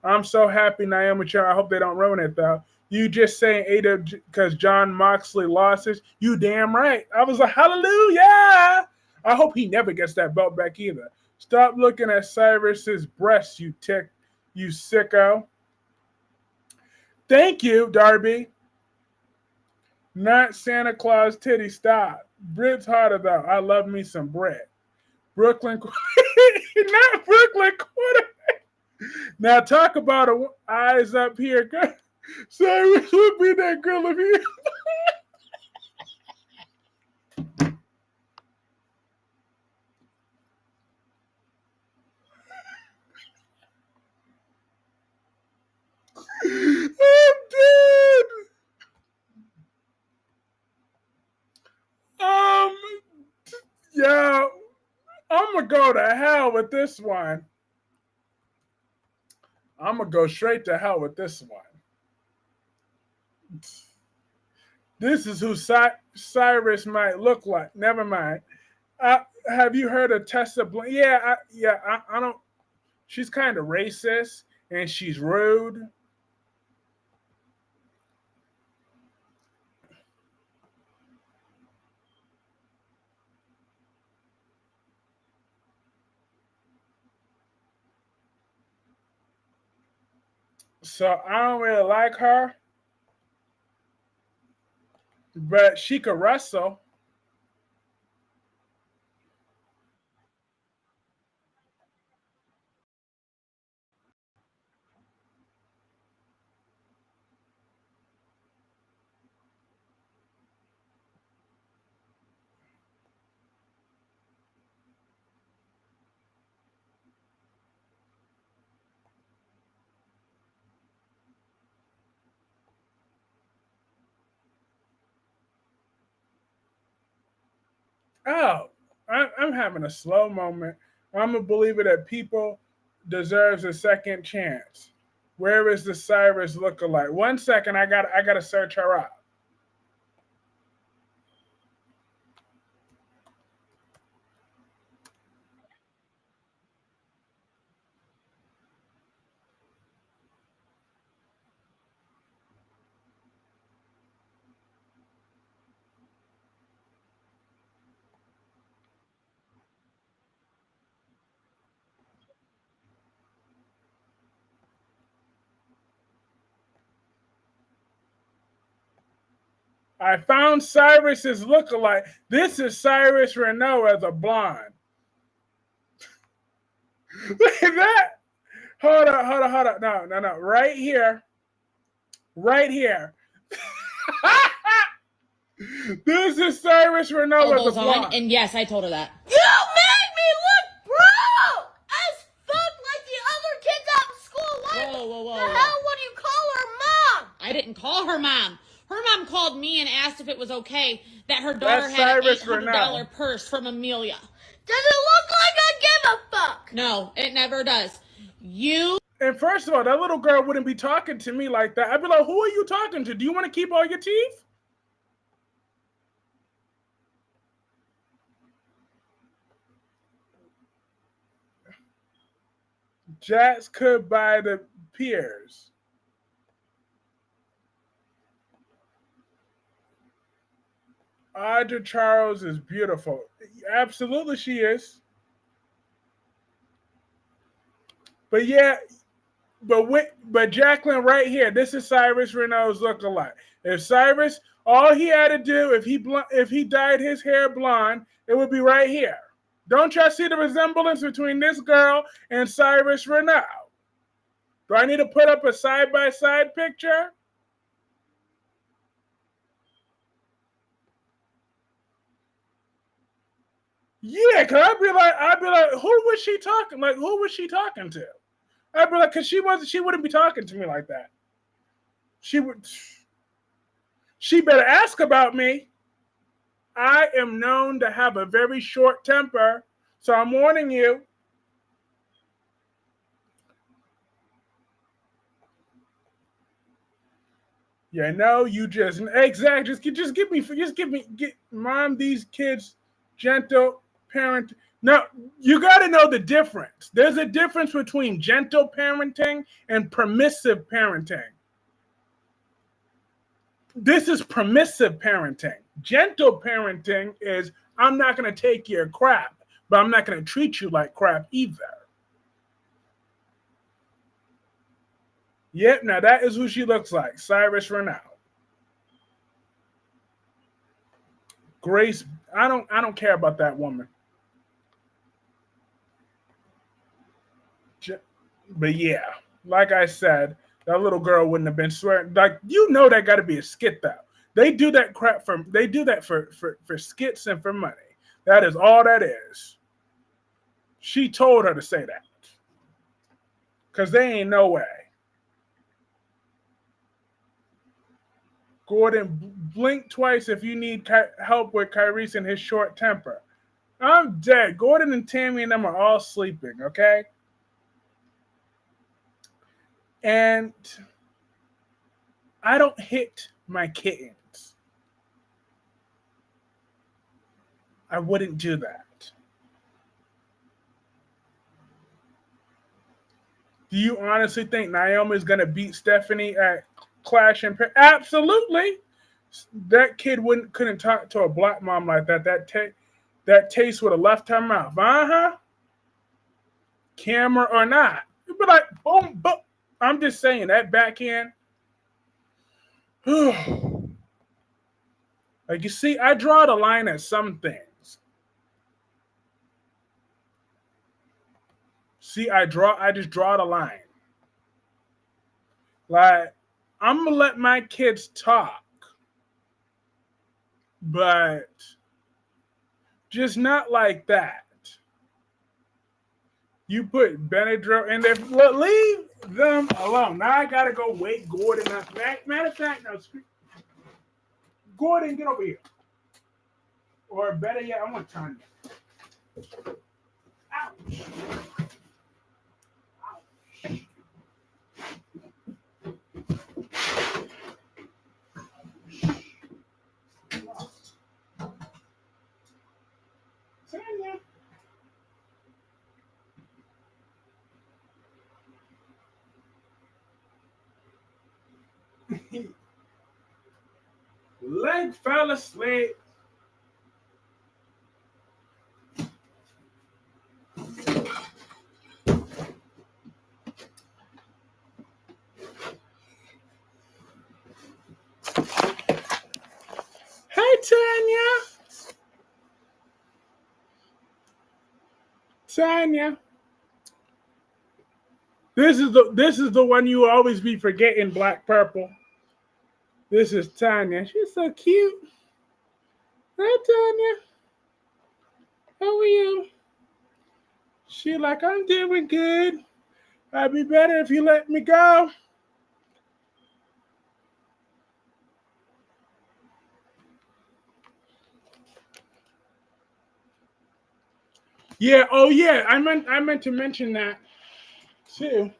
I'm so happy, Naomi Cho. I hope they don't ruin it, though. You just saying Ada because John Moxley lost it. You damn right. I was like, hallelujah. I hope he never gets that belt back either. Stop looking at Cyrus's breasts, you sicko. Thank you, Darby. Not Santa Claus titty. Stop. Brit's harder, though. I love me some Brit. Brooklyn, not Brooklyn quarterback. Now talk about eyes up here. Cyrus would be that girl of you. I'm dead. Yeah, I'm gonna go to hell with this one. I'm gonna go straight to hell with this one. This is who Cyrus might look like. Never mind. Have you heard of Tessa Blank? Yeah, I don't. She's kind of racist and she's rude. So I don't really like her, but she could wrestle. Oh, I'm having a slow moment. I'm a believer that people deserves a second chance. Where is the Cyrus lookalike? 1 second, I gotta search her up. I found Cyrus's lookalike. This is Cyrus Renault as a blonde. Look at that. Hold up. No. Right here. This is Cyrus Renault as a blonde. And yes, I told her that. You made me look broke as fuck like the other kids out in school. What the hell would you call her mom? I didn't call her mom. Her mom called me and asked if it was okay that her daughter That's had an Cyrus $800 Renault. purse from Amelia. Does it look like I give a fuck? No, it never does. And first of all, that little girl wouldn't be talking to me like that. I'd be like, who are you talking to? Do you want to keep all your teeth? Jats could buy the peers. Audra Charles is beautiful. Absolutely, she is. But yeah, but Jacqueline right here, this is Cyrus Renault's lookalike. If Cyrus, all he had to do, if he dyed his hair blonde, it would be right here. Don't y'all see the resemblance between this girl and Cyrus Renault? Do I need to put up a side-by-side picture? Yeah, cause I'd be like, who was she talking? Like, who was she talking to? I'd be like, cause she wouldn't be talking to me like that. She better ask about me. I am known to have a very short temper, so I'm warning you. Yeah, no, you just exactly just give me mom these kids gentle parent. No, you got to know the difference. There's a difference between gentle parenting and permissive parenting. This is permissive parenting. Gentle parenting is, I'm not going to take your crap, but I'm not going to treat you like crap either. Yep, now that is who she looks like, Cyrus Renault. Grace, I don't care about that woman. But yeah, like I said, that little girl wouldn't have been swearing. Like, you know, that got to be a skit though. They do that crap for skits and for money. That is all that is. She told her to say that. Because they ain't no way. Gordon, blink twice if you need help with Kyreese and his short temper. I'm dead. Gordon and Tammy and them are all sleeping, okay? And I don't hit my kittens. I wouldn't do that. Do you honestly think Naomi's going to beat Stephanie at Clash and Paris? Absolutely. That kid couldn't talk to a black mom like that. That taste would have left her mouth. Camera or not. You'd be like, boom, boom. I'm just saying, that backhand. Like, you see, I draw the line at some things. See, I just draw the line. Like, I'm going to let my kids talk. But just not like that. You put Benadryl in there. Leave them alone. Now I got to go wake Gordon up. Matter of fact, now, Gordon, get over here. Or better yet, I want Tanya. Ouch. Tanya. Leg fell asleep. Tanya. This is the one you will always be forgetting, Black Purple. This is Tanya. She's so cute. Hi, Tanya. How are you? She like, I'm doing good. I'd be better if you let me go. Yeah, oh yeah, I meant to mention that too.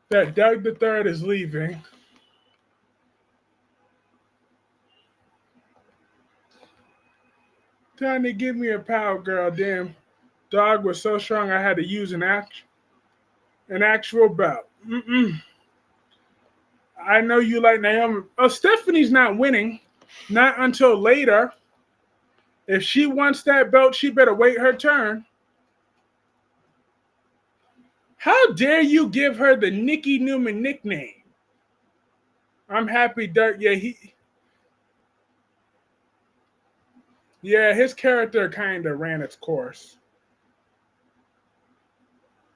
That Doug the Third is leaving. Trying to give me a power girl, damn. Dog was so strong I had to use an actual belt. I know you like Naomi. Oh, Stephanie's not winning. Not until later. If she wants that belt, she better wait her turn. How dare you give her the Nikki Newman nickname? I'm happy Dirk. Yeah, his character kind of ran its course.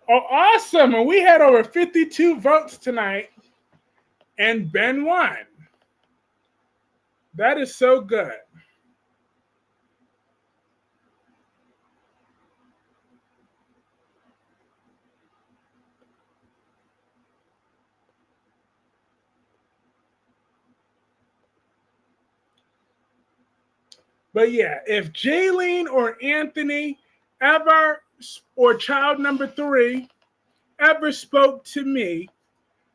Oh, awesome. And we had over 52 votes tonight. And Ben won. That is so good. But yeah, if Jaylene or Anthony ever, or child number 3, ever spoke to me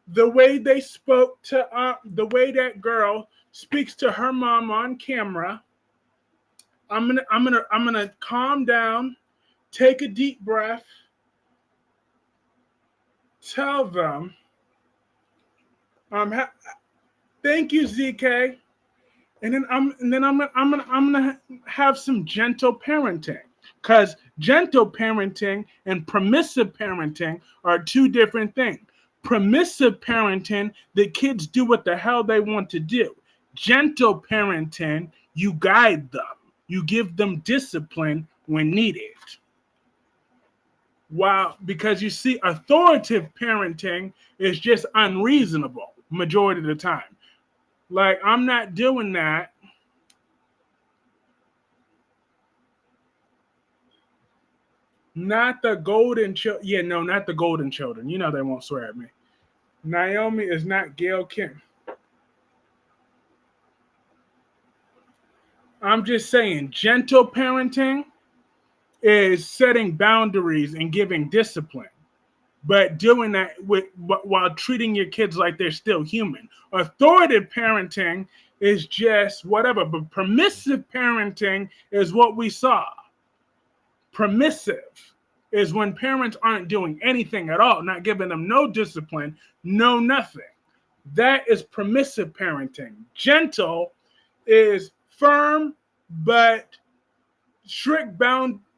the way they spoke to, the way that girl speaks to her mom on camera, I'm gonna calm down, take a deep breath, tell them, thank you, ZK. And then I'm gonna have some gentle parenting, because gentle parenting and permissive parenting are 2 different things. Permissive parenting, the kids do what the hell they want to do. Gentle parenting, you guide them, you give them discipline when needed. Wow, because you see, authoritative parenting is just unreasonable majority of the time. Like, I'm not doing that. Not the golden children. Yeah, no, not the golden children. You know they won't swear at me. Naomi is not Gail Kim. I'm just saying, gentle parenting is setting boundaries and giving discipline, but doing that while treating your kids like they're still human. Authoritative parenting is just whatever, but permissive parenting is what we saw. Permissive is when parents aren't doing anything at all, not giving them no discipline, no nothing. That is permissive parenting. Gentle is firm but strict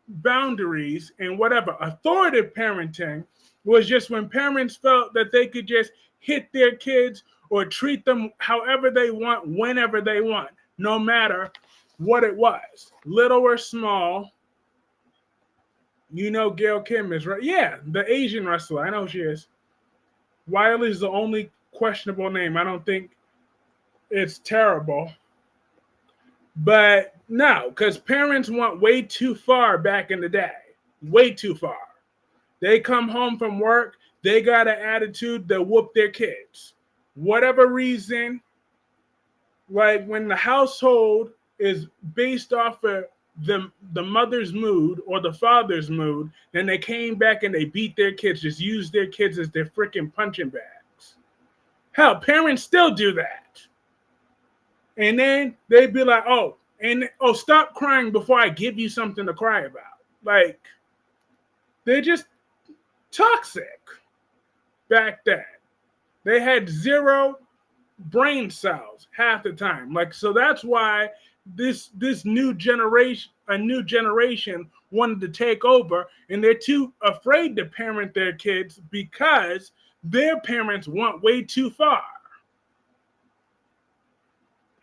boundaries and whatever. Authoritative parenting was just when parents felt that they could just hit their kids or treat them however they want, whenever they want, no matter what it was, little or small. You know Gail Kim is right. Yeah, the Asian wrestler. I know she is. Wiley's the only questionable name. I don't think it's terrible. But no, because parents went way too far back in the day. Way too far. They come home from work, they got an attitude, they'll whoop their kids. Whatever reason, like when the household is based off of the mother's mood or the father's mood, then they came back and they beat their kids, just use their kids as their freaking punching bags. Hell, parents still do that. And then they'd be like, oh, stop crying before I give you something to cry about. Like, they're just toxic back then. They had 0 brain cells half the time. Like, so that's why this new generation wanted to take over, and they're too afraid to parent their kids because their parents went way too far.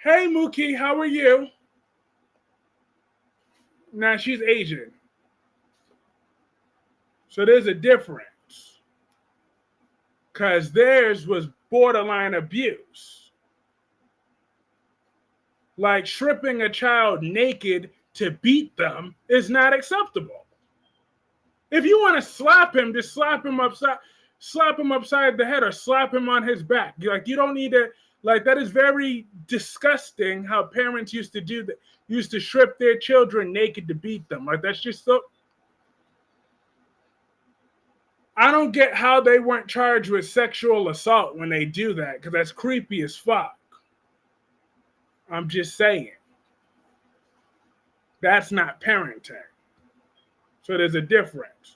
Hey Mookie, how are you? Now she's Asian. So there's a difference. Because theirs was borderline abuse. Like stripping a child naked to beat them is not acceptable. If you want to slap him, just slap him upside the head or slap him on his back. Like you don't need to, like that is very disgusting how parents used to do that, used to strip their children naked to beat them. Like that's just so. I don't get how they weren't charged with sexual assault when they do that, because that's creepy as fuck. I'm just saying. That's not parenting. So there's a difference.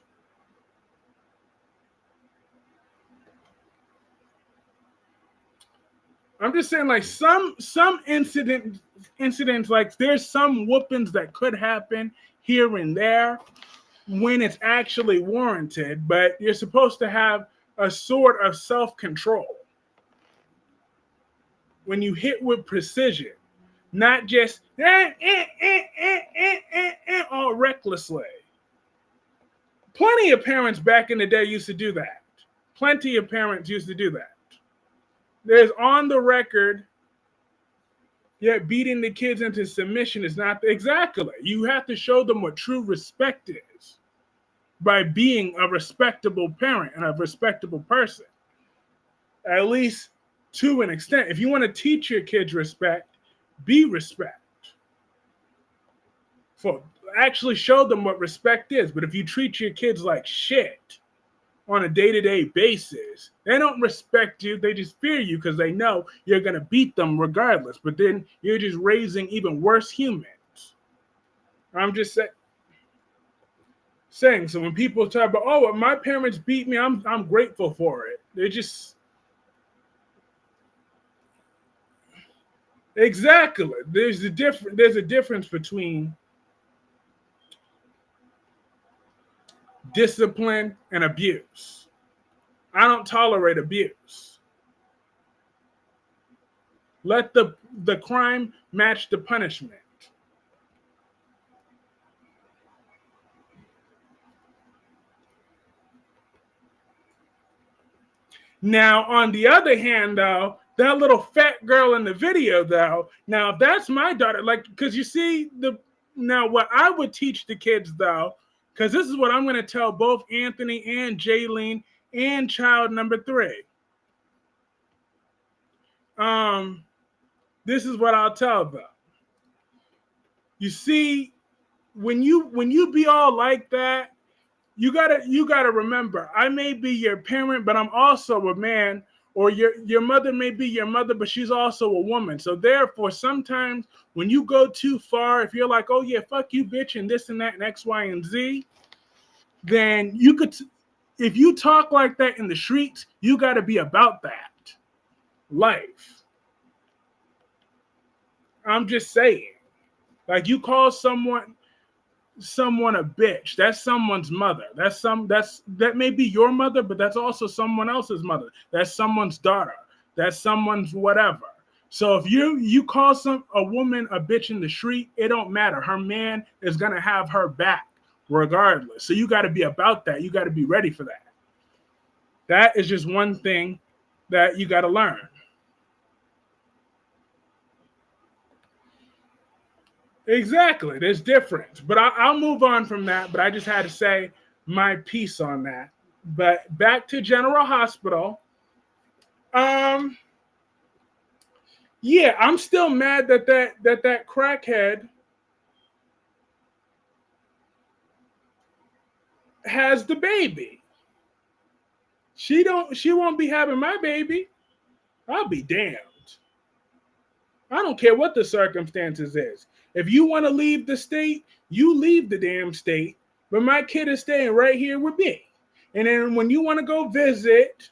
I'm just saying, like some incidents, like there's some whoopings that could happen here and there when it's actually warranted, but you're supposed to have a sort of self-control when you hit with precision, not just all recklessly. Plenty of parents back in the day used to do that. Plenty of parents used to do that. There's on the record, yet beating the kids into submission is not exactly. You have to show them what true respect is by being a respectable parent and a respectable person, at least to an extent. If you want to teach your kids respect, be respect. Actually show them what respect is. But if you treat your kids like shit on a day-to-day basis, they don't respect you. They just fear you because they know you're going to beat them regardless. But then you're just raising even worse humans. I'm just saying. So when people talk about, oh, my parents beat me, I'm grateful for it. They're just exactly. There's a difference between discipline and abuse. I don't tolerate abuse. Let the crime match the punishment. Now, on the other hand, though, that little fat girl in the video, though, now if that's my daughter, like, because you see now what I would teach the kids, though, because this is what I'm going to tell both Anthony and Jaylene and child number 3. This is what I'll tell them. You see, when you be all like that, you gotta remember, I may be your parent, but I'm also a man, or your mother may be your mother, but she's also a woman. So therefore, sometimes when you go too far, if you're like, oh yeah, fuck you, bitch, and this and that and X, Y, and Z, then you could, if you talk like that in the streets, you got to be about that life. I'm just saying, like you call someone a bitch, that's someone's mother. That may be your mother, but that's also someone else's mother. That's someone's daughter. That's someone's whatever. So if you call a woman a bitch in the street, it don't matter. Her man is gonna have her back regardless. So you got to be about that. You got to be ready for that. That is just one thing that you got to learn. Exactly. There's difference. But I'll move on from that. But I just had to say my piece on that. But back to General Hospital. Yeah, I'm still mad that crackhead has the baby. She won't be having my baby. I'll be damned. I don't care what the circumstances is. If you want to leave the state, you leave the damn state. But my kid is staying right here with me. And then when you want to go visit,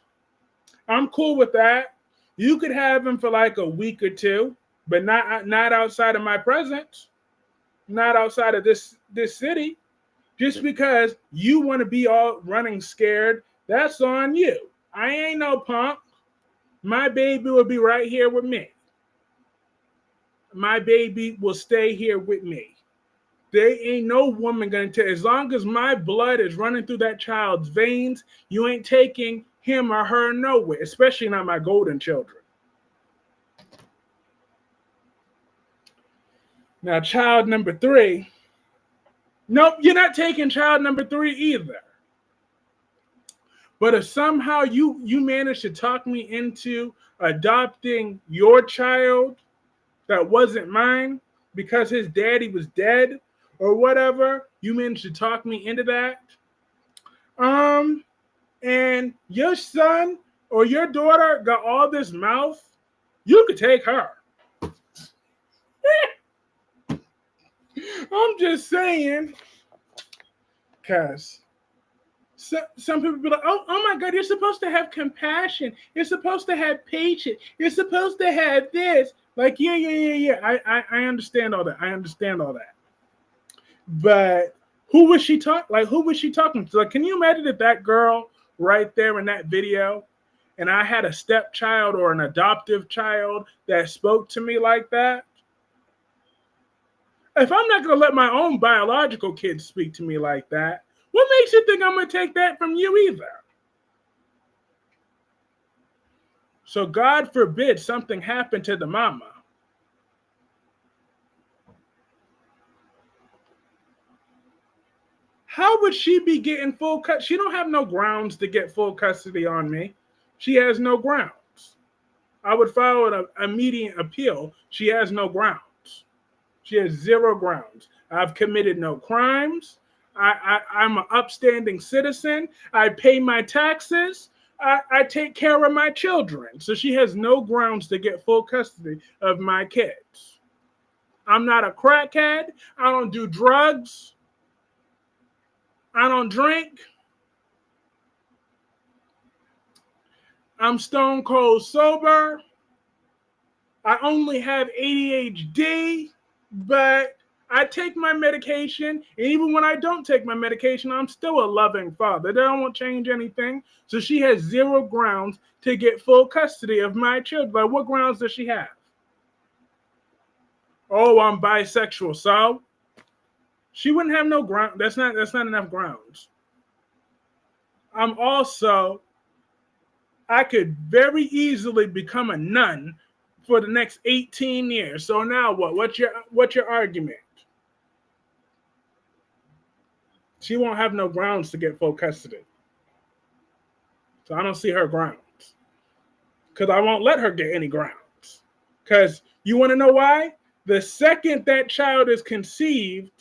I'm cool with that. You could have him for like a week or two, but not outside of my presence, not outside of this city. Just because you want to be all running scared, that's on you. I ain't no punk. My baby will be right here with me. My baby will stay here with me. There ain't no woman gonna take, as long as my blood is running through that child's veins, you ain't taking him or her nowhere, especially not my golden children. Now, child number 3. Nope, you're not taking child number 3 either. But if somehow you managed to talk me into adopting your child that wasn't mine because his daddy was dead or whatever, you managed to talk me into that. And your son or your daughter got all this mouth, you could take her. I'm just saying, because some people be like, oh my God, you're supposed to have compassion. You're supposed to have patience. You're supposed to have this. Like, yeah. I understand all that. I understand all that. But who was she talking to? Like, can you imagine if that girl right there in that video, and I had a stepchild or an adoptive child that spoke to me like that? If I'm not going to let my own biological kids speak to me like that, what makes you think I'm going to take that from you either? So God forbid something happened to the mama. How would she be getting full custody? She don't have no grounds to get full custody on me. She has no grounds. I would file an immediate appeal. She has no grounds. She has 0 grounds. I've committed no crimes. I'm an upstanding citizen. I pay my taxes. I take care of my children. So she has no grounds to get full custody of my kids. I'm not a crackhead. I don't do drugs. I don't drink. I'm stone cold sober. I only have ADHD, but I take my medication. And even when I don't take my medication, I'm still a loving father. That won't change anything. So she has 0 grounds to get full custody of my children. But what grounds does she have? Oh, I'm bisexual. So she wouldn't have no ground. That's not enough grounds. I could very easily become a nun for the next 18 years. So now what? What's your argument? She won't have no grounds to get full custody. So I don't see her grounds. Because I won't let her get any grounds. Because you want to know why? The second that child is conceived,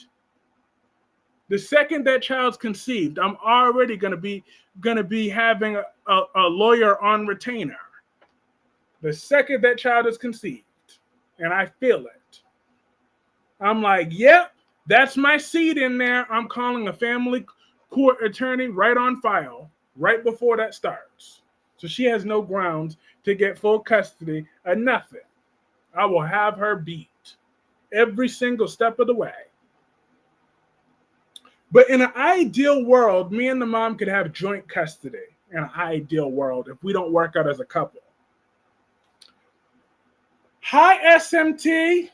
I'm already going to be having a lawyer on retainer. The second that child is conceived, and I feel it. I'm like, yep, that's my seed in there. I'm calling a family court attorney right on file, right before that starts. So she has no grounds to get full custody of nothing. I will have her beat every single step of the way. But in an ideal world, me and the mom could have joint custody in an ideal world if we don't work out as a couple. Hi, SMT.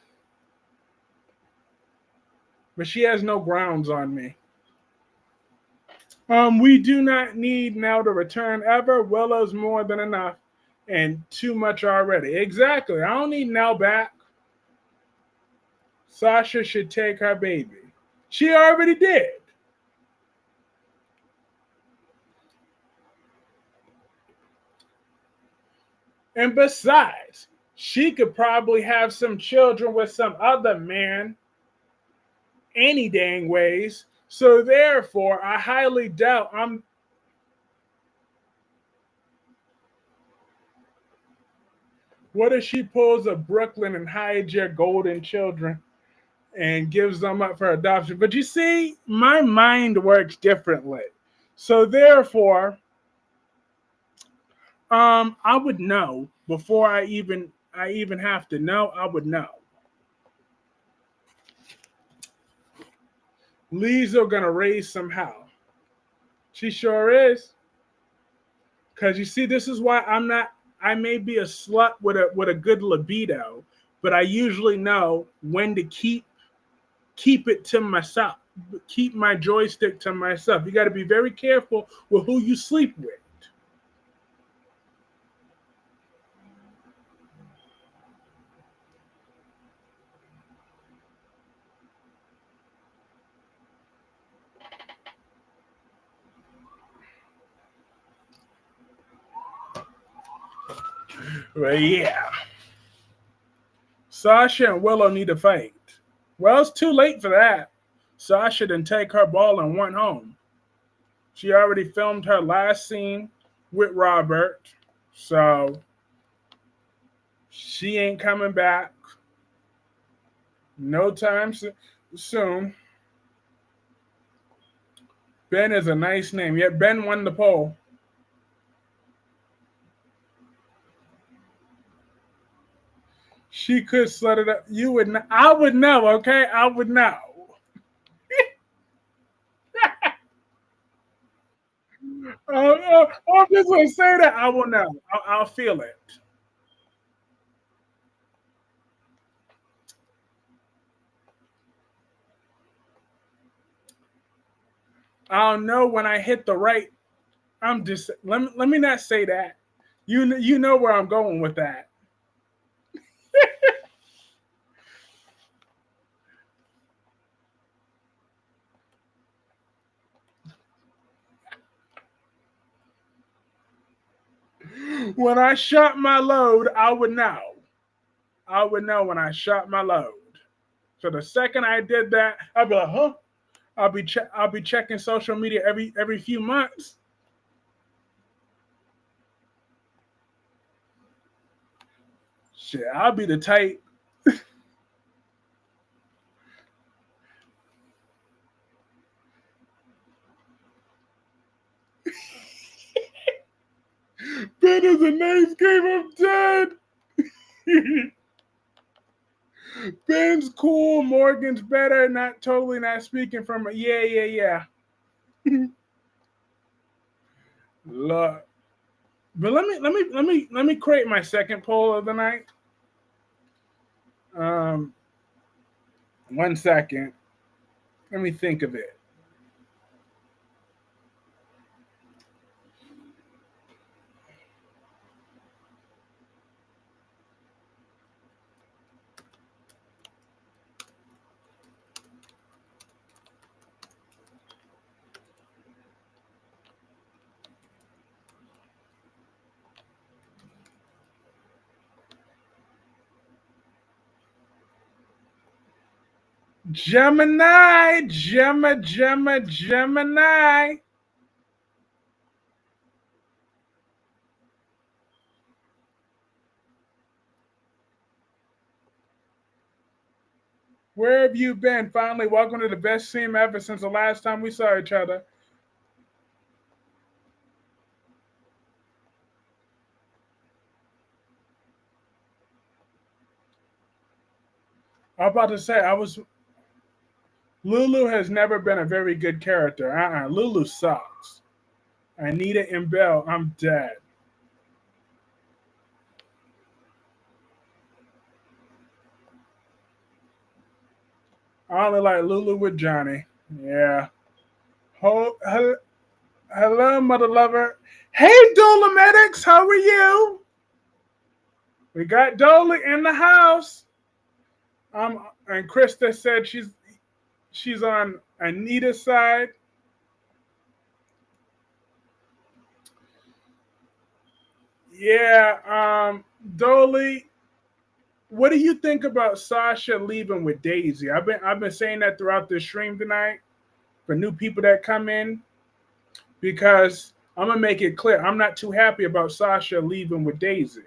But she has no grounds on me. We do not need now to return ever. Willow's more than enough and too much already. Exactly. I don't need Nell back. Sasha should take her baby. She already did. And besides, she could probably have some children with some other man any dang ways. So therefore, I highly doubt what if she pulls a Brooklyn and hides your golden children and gives them up for adoption? But you see, my mind works differently. So therefore, I would know before I even have to know. I would know. Leisel gonna raise somehow. She sure is. Cause you see, this is why I may be a slut with a good libido, but I usually know when to keep keep it to myself. Keep my joystick to myself. You got to be very careful with who you sleep with. But yeah. Sasha and Willow need to fight. Well, it's too late for that. Sasha didn't take her ball and went home. She already filmed her last scene with Robert, so she ain't coming back no time soon. Ben is a nice name. Yet Ben won the poll. She could slut it up. You would. I would know. Okay, I would know. I'm just gonna say that I will know. I'll feel it. I'll know when I hit the right. I'm just let me not say that. You know where I'm going with that. When I shot my load, I would know. I would know when I shot my load. So the second I did that, I'd be like, huh? I'll be checking social media every few months. Shit, I'll be the type. Ben is a nice game. I'm dead. Ben's cool. Morgan's better. Not totally not speaking from a yeah. Look. But let me create my second poll of the night. 1 second. Let me think of it. Gemini. Where have you been? Finally, welcome to the best scene ever since the last time we saw each other. I'm about to say, Lulu has never been a very good character. Lulu sucks. Anita and Belle, I'm dead. I only like Lulu with Johnny. Yeah. Hello, mother lover. Hey, Dolomedics, how are you? We got Dolly in the house. And Krista said she's on Anita's side. Yeah, Dolly, what do you think about Sasha leaving with Daisy? I've been saying that throughout the stream tonight for new people that come in, because I'm gonna make it clear I'm not too happy about Sasha leaving with Daisy.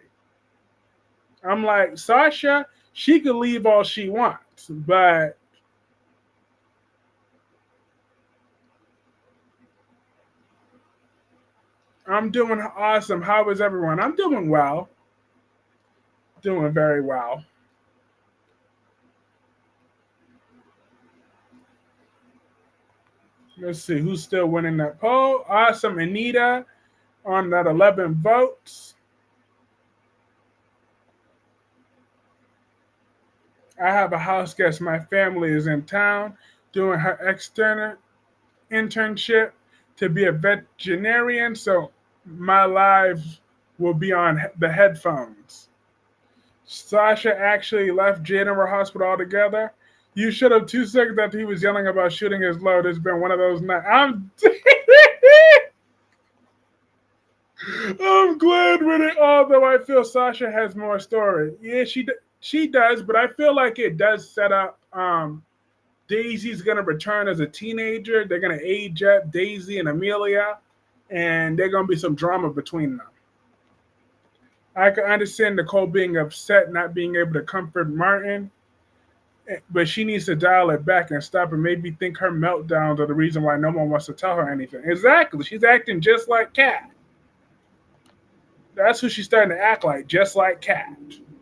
I'm like, Sasha, she can leave all she wants, but I'm doing awesome. How is everyone? I'm doing well. Doing very well. Let's see who's still winning that poll. Awesome. Anita on that 11 votes. I have a house guest. My family is in town doing her external internship to be a veterinarian, so my lives will be on the headphones. Sasha actually left General Hospital altogether. You should have 2 seconds after he was yelling about shooting his load. It's been one of those nights. I'm glad with it, although I feel Sasha has more story. Yeah, she does, but I feel like it does set up Daisy's gonna return as a teenager. They're gonna age up Daisy and Amelia, and there's gonna be some drama between them. I can understand Nicole being upset, not being able to comfort Martin, but she needs to dial it back and stop and maybe think her meltdowns are the reason why no one wants to tell her anything. Exactly. She's acting just like Kat. That's who she's starting to act like, just like Kat.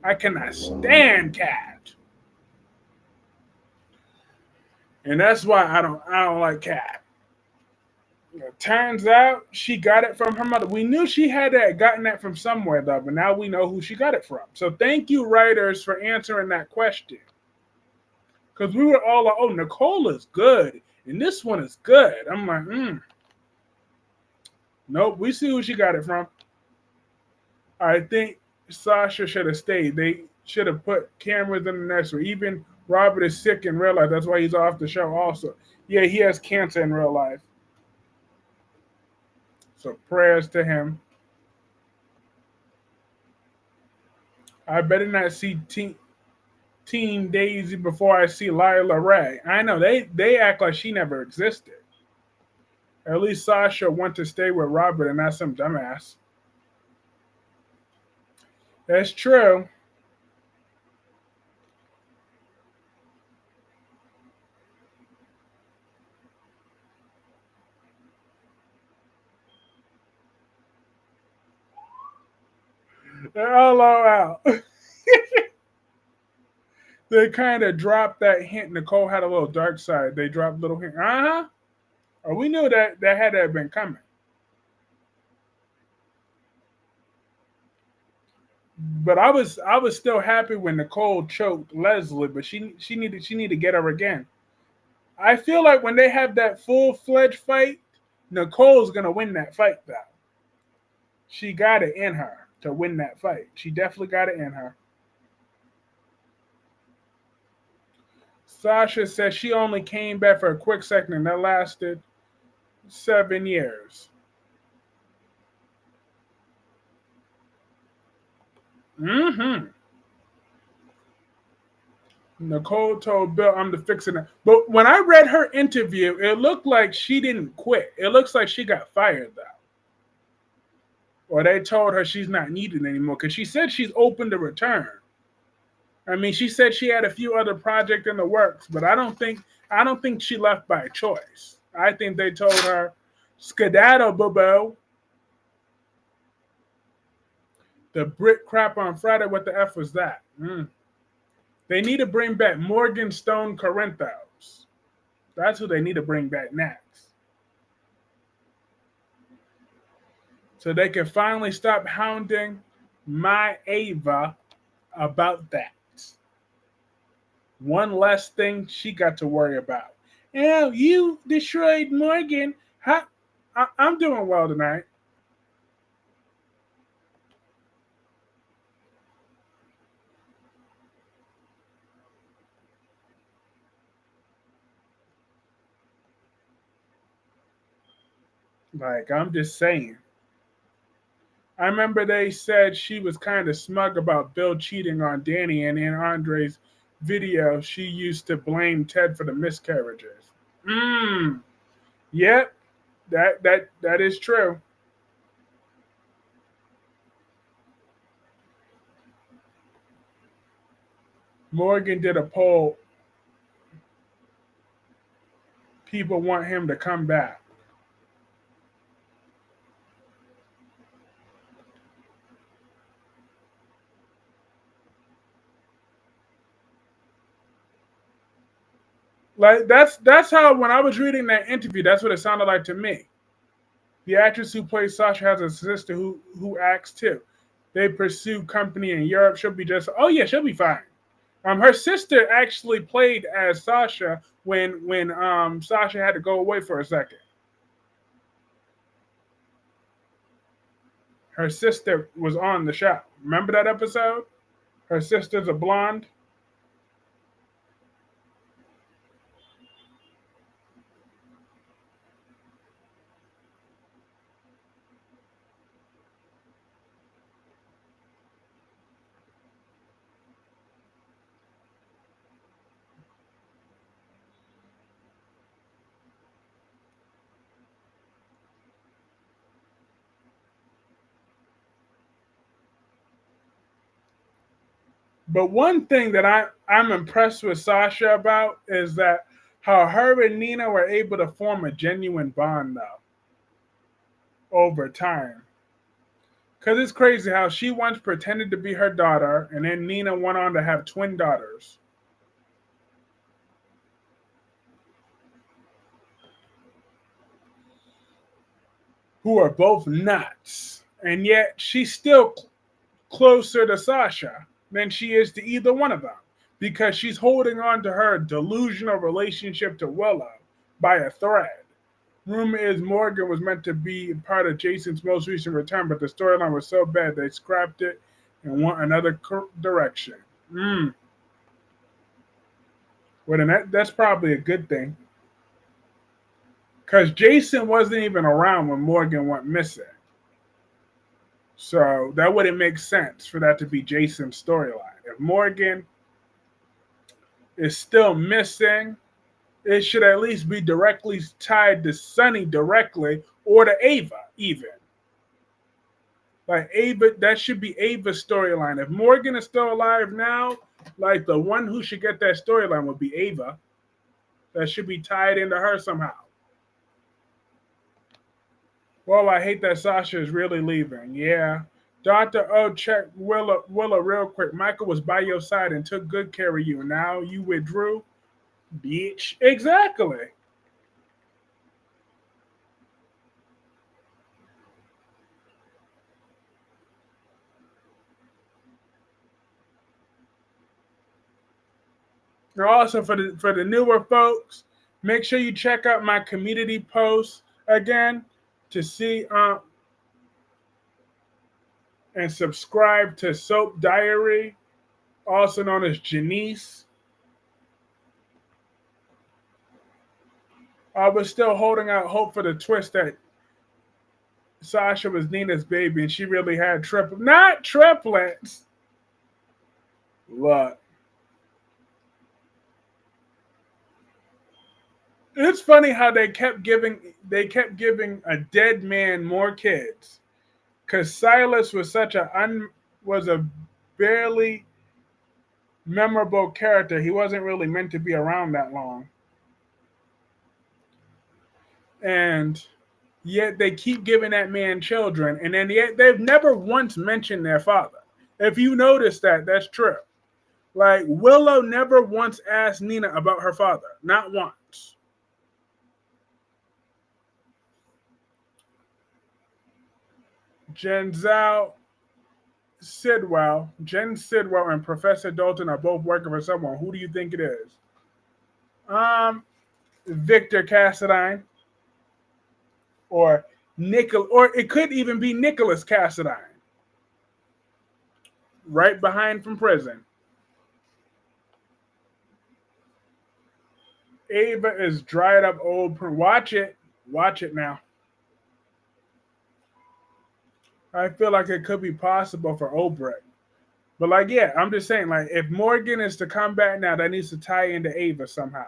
I cannot stand Kat. And that's why I don't like Kat. Turns out she got it from her mother. We knew she had gotten that from somewhere though, but now we know who she got it from. So thank you, writers, for answering that question. Because we were all like, oh, Nicole is good, and this one is good. I'm like, nope, we see who she got it from. I think Sasha should have stayed. They should have put cameras in the nursery. Even Robert is sick in real life. That's why he's off the show also. Yeah, he has cancer in real life. So prayers to him. I better not see Teen Daisy before I see Lila Ray. I know, they act like she never existed. At least Sasha wants to stay with Robert and not some dumbass. That's true. They're all out. They kind of dropped that hint. Nicole had a little dark side. They dropped little hint. Or we knew that had to have been coming. But I was still happy when Nicole choked Leslie, but she needed to get her again. I feel like when they have that full-fledged fight, Nicole's gonna win that fight though. She got it in her to win that fight. She definitely got it in her. Sasha said she only came back for a quick second and that lasted 7 years. Nicole told Bill, I'm the fixing it. But when I read her interview, it looked like she didn't quit. It looks like she got fired, though. Or they told her she's not needed anymore because she said she's open to return. I mean, she said she had a few other projects in the works, but I don't think she left by choice. I think they told her, skedaddle, boo-boo. The Brit crap on Friday, what the F was that? They need to bring back Morgan Stone Corinthos. That's who they need to bring back next. So they can finally stop hounding my Ava about that. One less thing she got to worry about. Oh, you destroyed Morgan. I'm doing well tonight. Like, I'm just saying. I remember they said she was kind of smug about Bill cheating on Danny, and in Andre's video, she used to blame Ted for the miscarriages. Yep, that is true. Morgan did a poll. People want him to come back. Like that's how when I was reading that interview, that's what it sounded like to me. The actress who plays Sasha has a sister who acts too. They pursue company in Europe. She'll be she'll be fine. Her sister actually played as Sasha when Sasha had to go away for a second. Her sister was on the show. Remember that episode? Her sister's a blonde. But one thing that I'm impressed with Sasha about is that how her and Nina were able to form a genuine bond though over time. Because it's crazy how she once pretended to be her daughter, and then Nina went on to have twin daughters. Who are both nuts. And yet she's still closer to Sasha than she is to either one of them because she's holding on to her delusional relationship to Willow by a thread. Rumor is Morgan was meant to be part of Jason's most recent return, but the storyline was so bad they scrapped it and went another direction. Well, then that's probably a good thing. Because Jason wasn't even around when Morgan went missing. So that wouldn't make sense for that to be Jason's storyline. If Morgan is still missing, it should at least be directly tied to Sunny directly or to Ava even. Like Ava, that should be Ava's storyline. If Morgan is still alive now, like the one who should get that storyline would be Ava. That should be tied into her somehow. Well, I hate that Sasha is really leaving. Yeah. Dr. O, check Willow real quick. Michael was by your side and took good care of you. Now you withdrew? Bitch. Exactly. And also for the newer folks, make sure you check out my community posts again to see and subscribe to Soap Diary, also known as Janice. I was still holding out hope for the twist that Sasha was Nina's baby and she really had not triplets. Look. It's funny how they kept giving a dead man more kids. Cause Silas was was a barely memorable character. He wasn't really meant to be around that long. And yet they keep giving that man children, and then yet they've never once mentioned their father. If you notice that, that's true. Like Willow never once asked Nina about her father. Not once. Jen Sidwell, and Professor Dalton are both working for someone. Who do you think it is? Victor Cassadine. Or it could even be Nicholas Cassadine. Right behind from prison. Ava is dried up old. Watch it now. I feel like it could be possible for Obrecht. But like, yeah, I'm just saying, like, if Morgan is to come back now, that needs to tie into Ava somehow.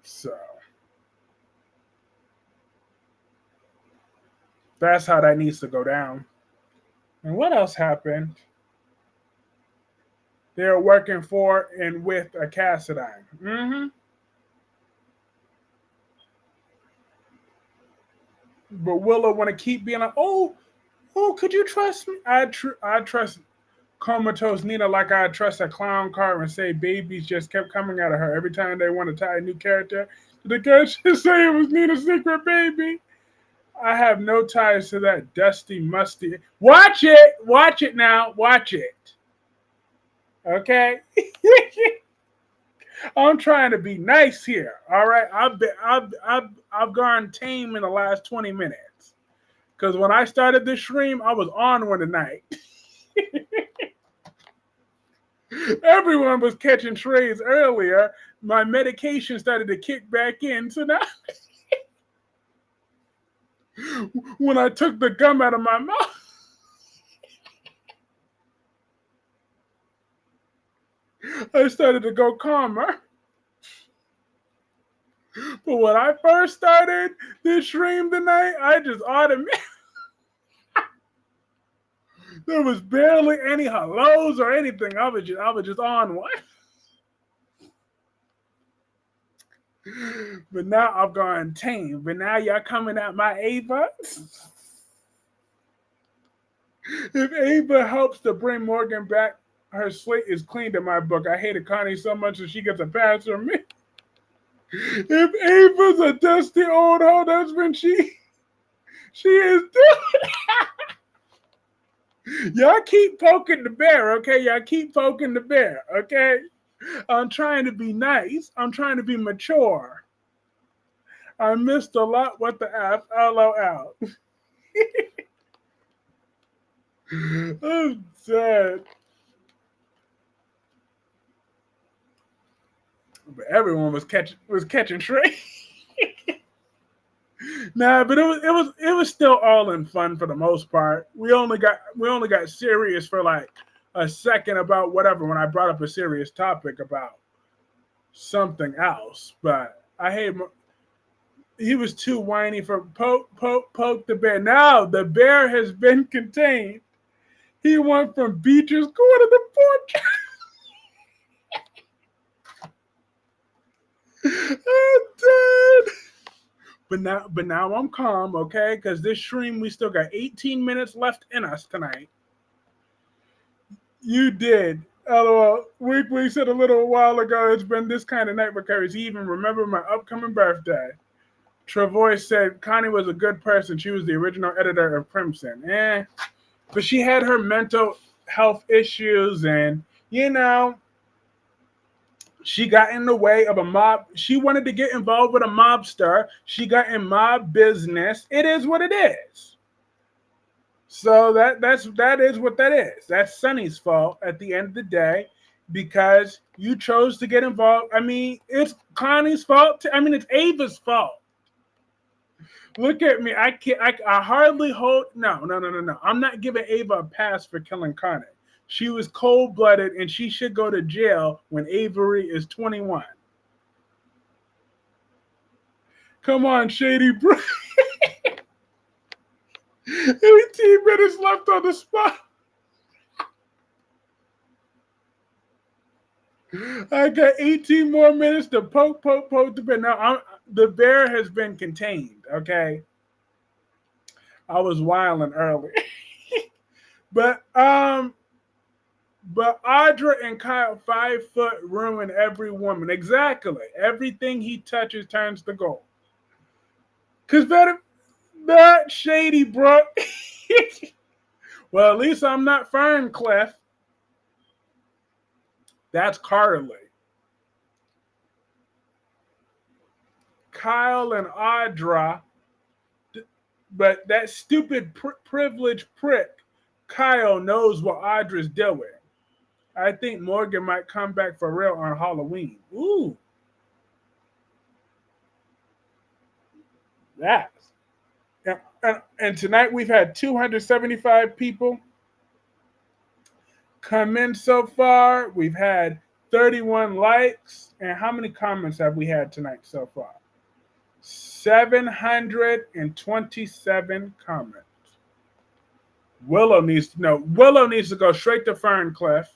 So that's how that needs to go down. And what else happened? They're working for and with a Cassadine. But Willow want to keep being like, oh, could you trust me? I trust Comatose Nina like I trust a clown car and say babies just kept coming out of her every time they want to tie a new character. The character should say it was Nina's secret baby. I have no ties to that dusty, musty. Watch it now, watch it. Okay, I'm trying to be nice here. All right, I've gone tame in the last 20 minutes because when I started this stream, I was on one tonight. Everyone was catching strays earlier. My medication started to kick back in, so now when I took the gum out of my mouth. I started to go calmer. But when I first started this stream tonight, I just automatically, there was barely any hellos or anything. I was just on one. But now I've gone tame. But now y'all coming at my Ava. If Ava helps to bring Morgan back, her slate is cleaned in my book. I hated Connie so much that she gets a pass from me. If Ava's a dusty old hoe, that's when she is doing. Y'all keep poking the bear, okay? Y'all keep poking the bear, okay? I'm trying to be nice. I'm trying to be mature. I missed a lot. What the F? LOL. I'm sad. But everyone was catching Trey. Nah, but it was still all in fun for the most part. We only got serious for like a second about whatever when I brought up a serious topic about something else. But I hate he was too whiny for poke the bear. Now the bear has been contained. He went from Beatrice going to the porch. I'm dead. But now I'm calm, okay? Because this stream, we still got 18 minutes left in us tonight. You did. LOL. We said a little while ago, it's been this kind of night for Kyreese. He even remembered my upcoming birthday. Travoy said Connie was a good person. She was the original editor of Crimson. But she had her mental health issues and, she got in the way of a mob. She wanted to get involved with a mobster. She got in mob business. It is what it is. So that is what that is. That's Sunny's fault at the end of the day because you chose to get involved. I mean, it's Connie's fault. It's Ava's fault. Look at me. I hardly hold. No. I'm not giving Ava a pass for killing Connie. She was cold-blooded, and she should go to jail when Avery is 21. Come on, Shady Bro. 18 minutes left on the spot. I got 18 more minutes to poke the bear. Now, the bear has been contained, okay? I was wilding earlier. But Audra and Kyle, 5 foot, ruin every woman. Exactly. Everything he touches turns to gold. Because that Shady Brook. Well, at least I'm not Ferncliff. That's Carly. Kyle and Audra. But that stupid privileged prick, Kyle, knows what Audra's doing. I think Morgan might come back for real on Halloween. Ooh. That's. And tonight we've had 275 people come in so far. We've had 31 likes. And how many comments have we had tonight so far? 727 comments. Willow needs to go straight to Ferncliff.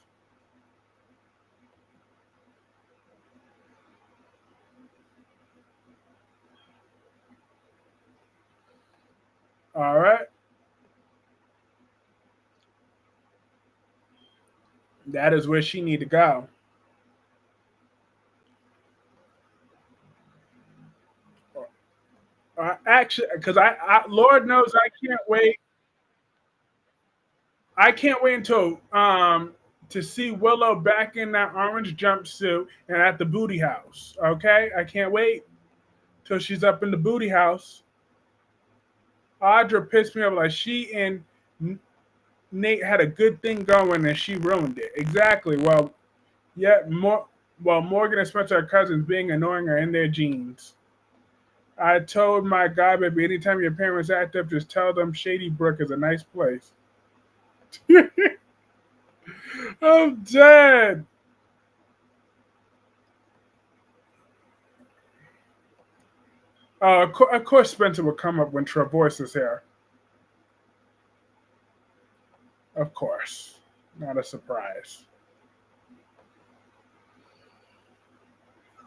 All right. That is where she need to go. Actually, because Lord knows I can't wait. I can't wait until to see Willow back in that orange jumpsuit and at the booty house. Okay, I can't wait till she's up in the booty house. Audra pissed me off. Like she and Nate had a good thing going and she ruined it. Exactly. Well, yeah, Morgan and Spencer are cousins, being annoying are in their genes. I told my guy, baby, anytime your parents act up, just tell them Shady Brook is a nice place. I'm dead. Of course, Spencer would come up when Travois is here. Of course. Not a surprise.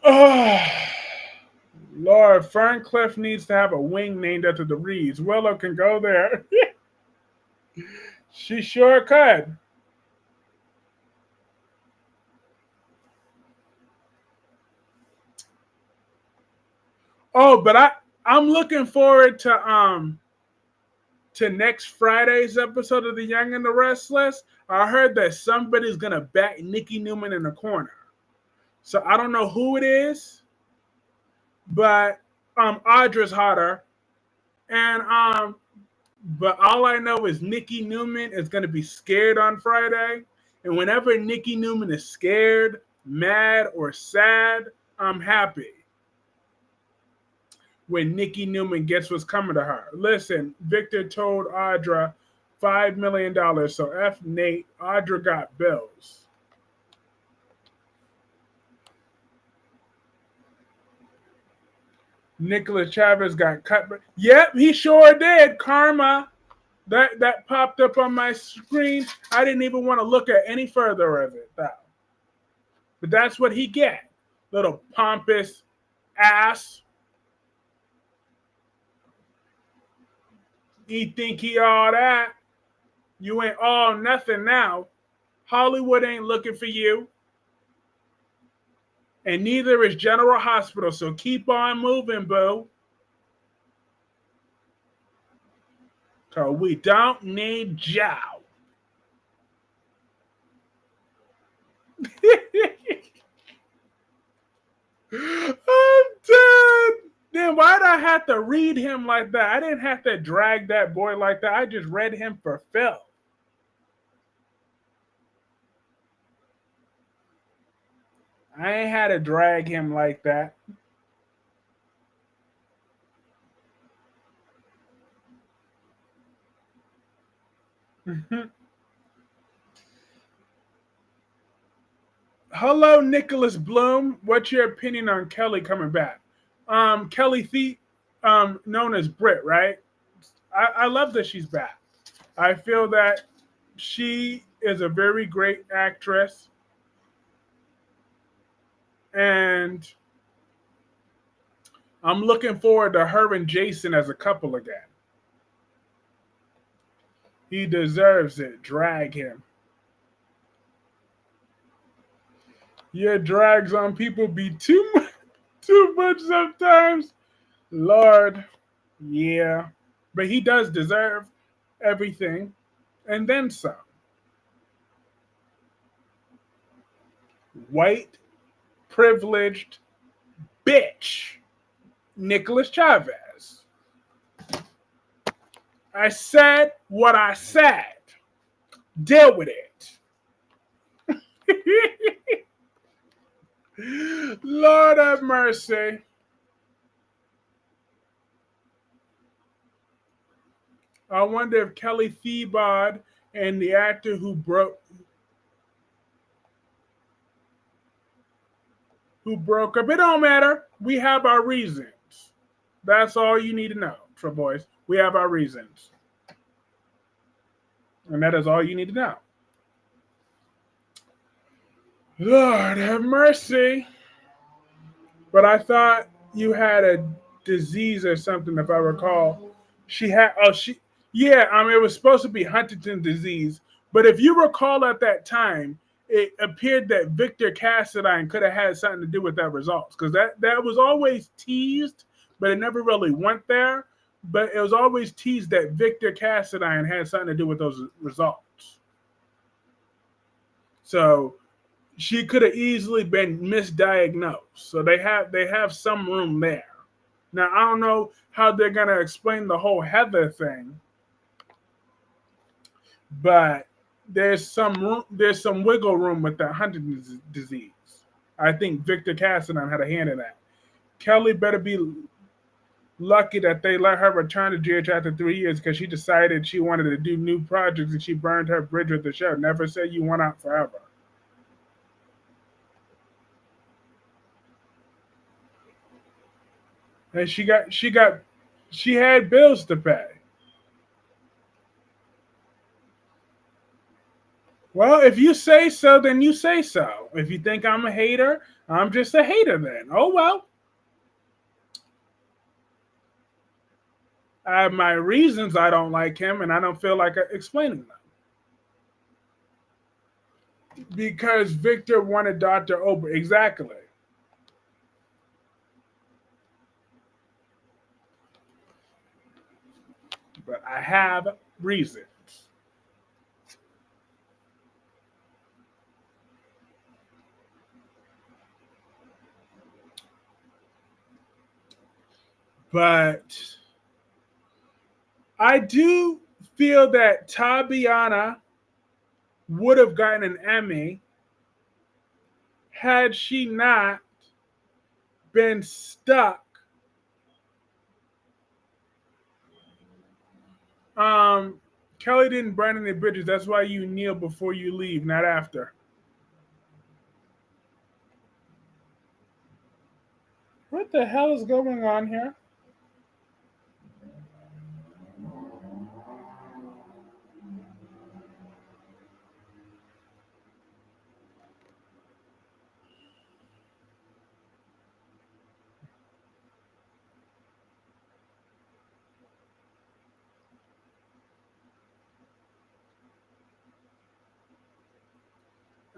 Oh, Lord, Ferncliff needs to have a wing named after the Reeds. Willow can go there. She sure could. Oh, but I'm looking forward to next Friday's episode of The Young and the Restless. I heard that somebody's gonna back Nikki Newman in the corner. So I don't know who it is, but Audra's hotter. And but all I know is Nikki Newman is gonna be scared on Friday. And whenever Nikki Newman is scared, mad, or sad, I'm happy. When Nikki Newman gets what's coming to her. Listen, Victor told Audra $5 million, so F Nate, Audra got bills. Nicholas Chavez got cut. Yep, he sure did. Karma. That popped up on my screen. I didn't even want to look at any further of it, though. But that's what he get. Little pompous ass. He think he all that. You ain't all nothing now. Hollywood ain't looking for you. And neither is General Hospital. So keep on moving, boo. Because we don't need Joe. I'm dead. Then why'd I have to read him like that? I didn't have to drag that boy like that. I just read him for Phil. I ain't had to drag him like that. Hello, Nicholas Bloom. What's your opinion on Kelly coming back? Kelly Thief, known as Britt, right? I love that she's back. I feel that she is a very great actress. And I'm looking forward to her and Jason as a couple again. He deserves it. Drag him. Your drags on people be too much sometimes. Lord, yeah. But he does deserve everything. And then some. White, privileged bitch. Nicholas Chavez. I said what I said. Deal with it. Lord have mercy. I wonder if Kelly Thiebaud and the actor who broke up. It don't matter. We have our reasons. That's all you need to know, for boys. We have our reasons. And that is all you need to know. Lord have mercy. But I thought you had a disease or something, if I recall. It was supposed to be Huntington's disease. But if you recall at that time, it appeared that Victor Cassadine could have had something to do with that results, because that was always teased, but it never really went there. But it was always teased that Victor Cassadine had something to do with those results. So she could have easily been misdiagnosed. So they have some room there. Now I don't know how they're gonna explain the whole Heather thing, but there's some wiggle room with that Huntington's disease. I think Victor Cassadine had a hand in that. Kelly better be lucky that they let her return to GH after 3 years, because she decided she wanted to do new projects and she burned her bridge with the show. Never say you want out forever. And she had bills to pay. Well, if you say so, then you say so. If you think I'm a hater, I'm just a hater then. Oh well. I have my reasons I don't like him, and I don't feel like explaining them. Because Victor wanted Dr. Ober. Exactly. But I have reasons. But I do feel that Tabiana would have gotten an Emmy had she not been stuck Kelly didn't burn any bridges. That's why you kneel before you leave, not after. What the hell is going on here?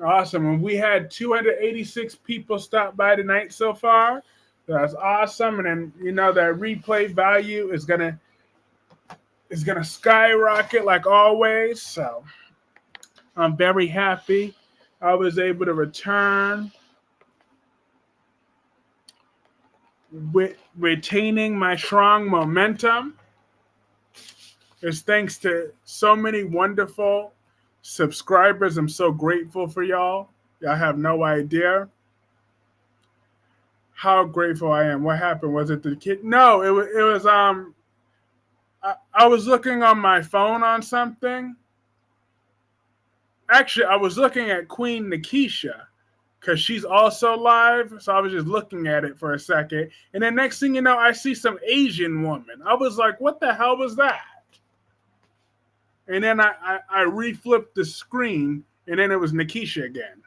Awesome. And we had 286 people stop by tonight so far. That's awesome. And then that replay value is gonna skyrocket like always. So I'm very happy I was able to return with retaining my strong momentum. It's thanks to so many wonderful subscribers. I'm so grateful for y'all. Y'all have no idea how grateful I am. What happened? Was it the kid? No, it was I was looking on my phone on something. Actually, I was looking at Queen Nikisha because she's also live. So I was just looking at it for a second. And then next thing you know, I see some Asian woman. I was like, what the hell was that? And then I reflipped the screen, and then it was Nikisha again.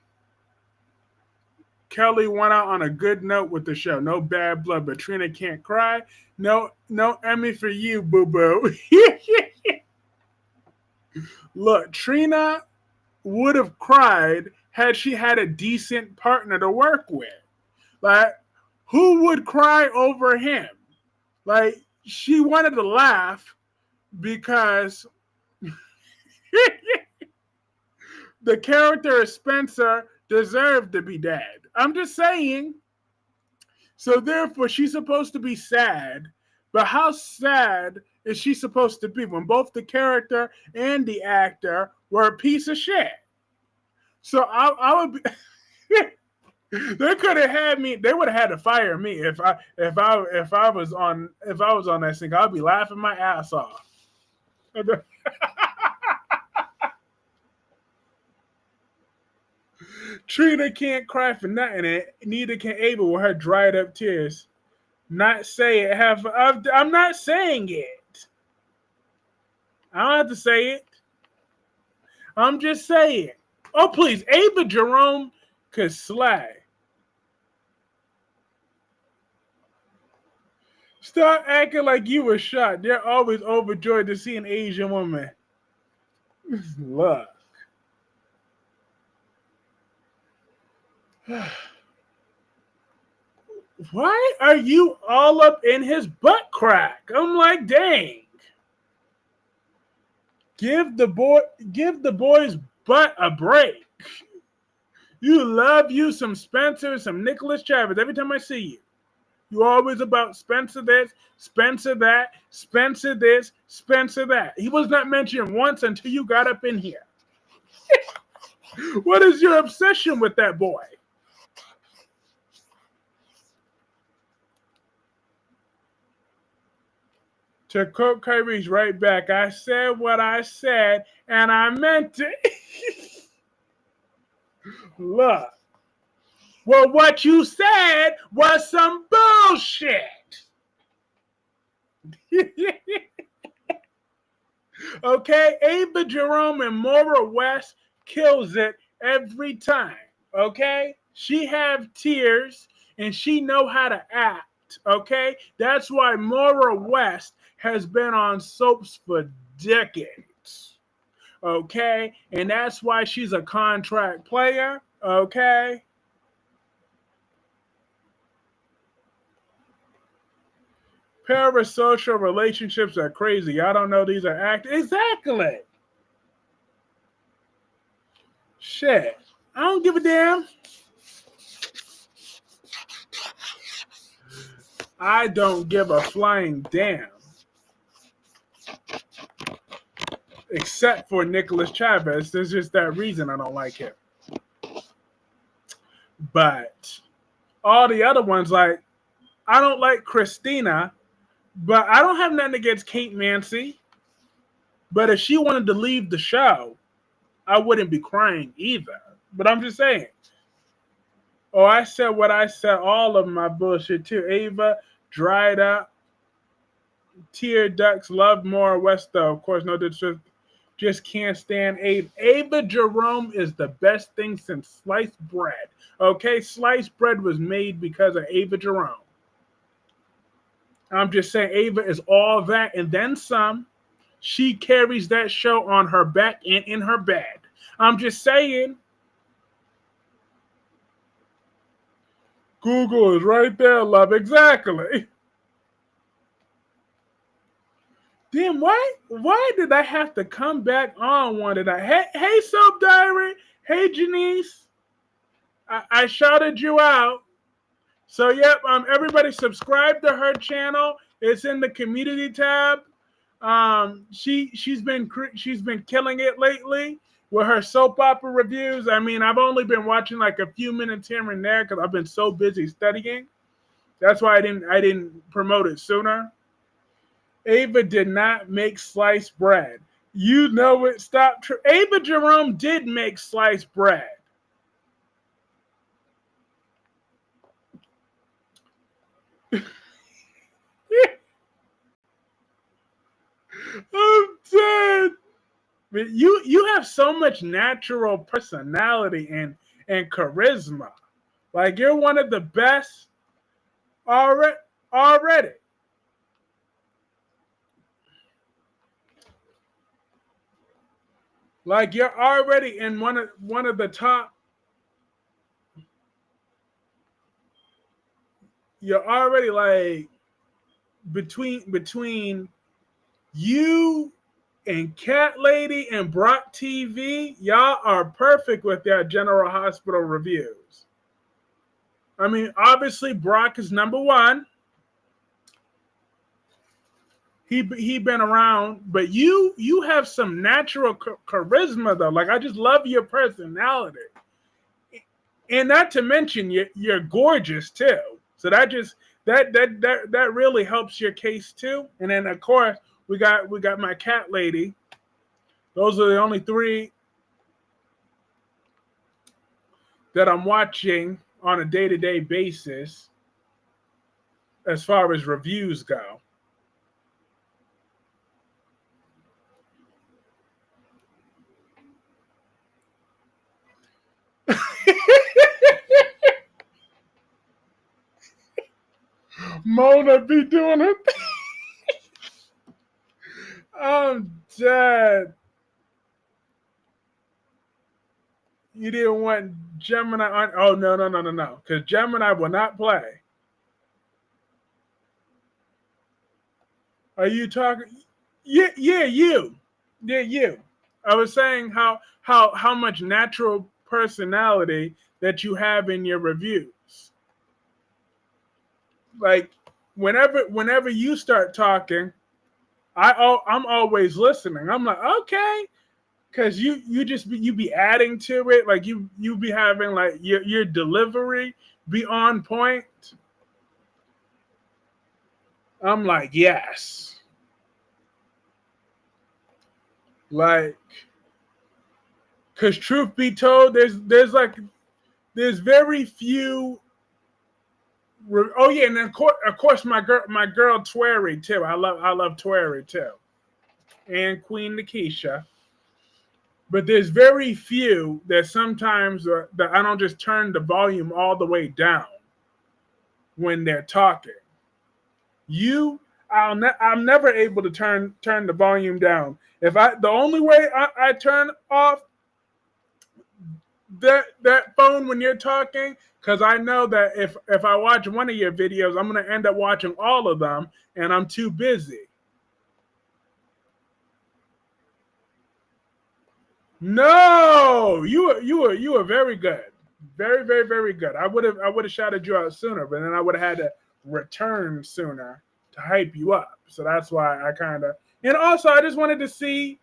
Kelly went out on a good note with the show. No bad blood, but Trina can't cry. No Emmy for you, boo-boo. Look, Trina would have cried had she had a decent partner to work with. Like, who would cry over him? Like, she wanted to laugh because the character of Spencer deserved to be dead. I'm just saying. So therefore, she's supposed to be sad. But how sad is she supposed to be when both the character and the actor were a piece of shit? So I would be. They could have had me. They would have had to fire me if I was on that thing. I'd be laughing my ass off. Trina can't cry for nothing, and neither can Ava with her dried up tears. Not say it. I'm not saying it. I don't have to say it. I'm just saying. Oh, please. Ava Jerome could slay. Stop acting like you were shot. They're always overjoyed to see an Asian woman. Look. Why are you all up in his butt crack? I'm like, dang. Give the boy's butt a break. You love you some Spencer, some Nicholas Chavez. Every time I see you, you always about Spencer this, Spencer that, Spencer this, Spencer that. He was not mentioned once until you got up in here. What is your obsession with that boy? To quote Kyreese right back, I said what I said, and I meant it. Look. Well, what you said was some bullshit. Okay? Ava Jerome and Maura West kills it every time. Okay? She have tears and she know how to act. Okay? That's why Maura West has been on soaps for decades. Okay? And that's why she's a contract player. Okay? Parasocial relationships are crazy. I don't know these are act. Exactly. Shit. I don't give a damn. I don't give a flying damn. Except for Nicholas Chavez. There's just that reason I don't like him. But all the other ones, like, I don't like Christina, but I don't have nothing against Kate Mansi. But if she wanted to leave the show, I wouldn't be crying either. But I'm just saying. Oh, I said what I said. All of my bullshit too. Ava, dried up. Tear ducts, love more West though. Of course, no disrespect. Just can't stand Ava. Ava Jerome is the best thing since sliced bread. Okay, sliced bread was made because of Ava Jerome. I'm just saying Ava is all that and then some. She carries that show on her back and in her bed. I'm just saying. Google is right there, love. Exactly. Damn, why did I have to come back on one tonight? Hey, Soap Diary. Hey, Janice. I shouted you out. So, yep, everybody subscribe to her channel. It's in the community tab. She's been killing it lately with her soap opera reviews. I mean, I've only been watching like a few minutes here and there because I've been so busy studying. That's why I didn't promote it sooner. Ava did not make sliced bread. You know it. Stop. Ava Jerome did make sliced bread. I'm dead. But you have so much natural personality and charisma. Like you're one of the best already. Like you're already in one of the top. You're already like between you and Cat Lady and Brock TV, y'all are perfect with their General Hospital reviews. I mean, obviously Brock is number one. He been around, but you have some natural charisma though. Like I just love your personality, and not to mention you're gorgeous too. So that really helps your case too. And then of course we got my Cat Lady. Those are the only three that I'm watching on a day-to-day basis as far as reviews go. Mona be doing her thing. I'm dead. You didn't want Gemini on. Oh no! Because Gemini will not play. Are you talking? Yeah, you. Yeah, you. I was saying how much natural personality that you have in your reviews. Like whenever you start talking, I'm always listening. I'm like, okay, because you be adding to it, like you be having like your delivery be on point. I'm like, yes. Like, because truth be told, there's very few. Oh yeah, and then of course my girl Twerry too. I love Twerry too, and Queen Nikisha. But there's very few that sometimes that I don't just turn the volume all the way down when they're talking. I'm never able to turn the volume down. The only way I turn off that phone when you're talking, because I know that if I watch one of your videos, I'm gonna end up watching all of them, and I'm too busy. No, you were very good, very good. I would have shouted you out sooner, but then I would have had to return sooner to hype you up. So that's why I kind of. And also, I just wanted to see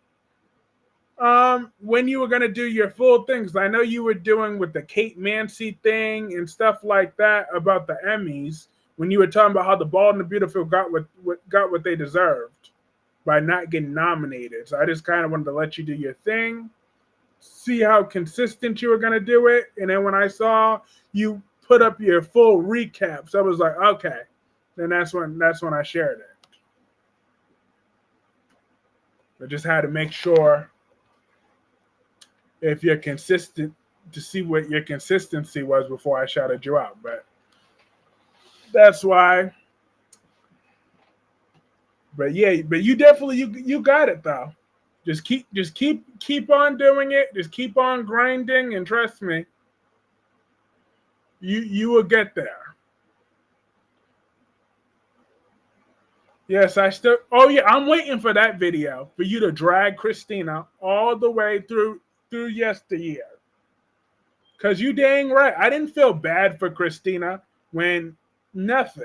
when you were gonna do your full things. I know you were doing with the Kate Mansi thing and stuff like that about the Emmys when you were talking about how the Bald and the Beautiful got what they deserved by not getting nominated. So I just kind of wanted to let you do your thing, see how consistent you were gonna do it, and then when I saw you put up your full recaps, I was like, okay. Then that's when I shared it. I just had to make sure if you're consistent to see what your consistency was before I shouted you out. But that's why. But yeah, but you definitely you got it though. Just keep on doing it. Just keep on grinding, and trust me, you will get there. Yes, I still. Oh yeah, I'm waiting for that video for you to drag Christina all the way through yesteryear. Cause you dang right, I didn't feel bad for Christina when nothing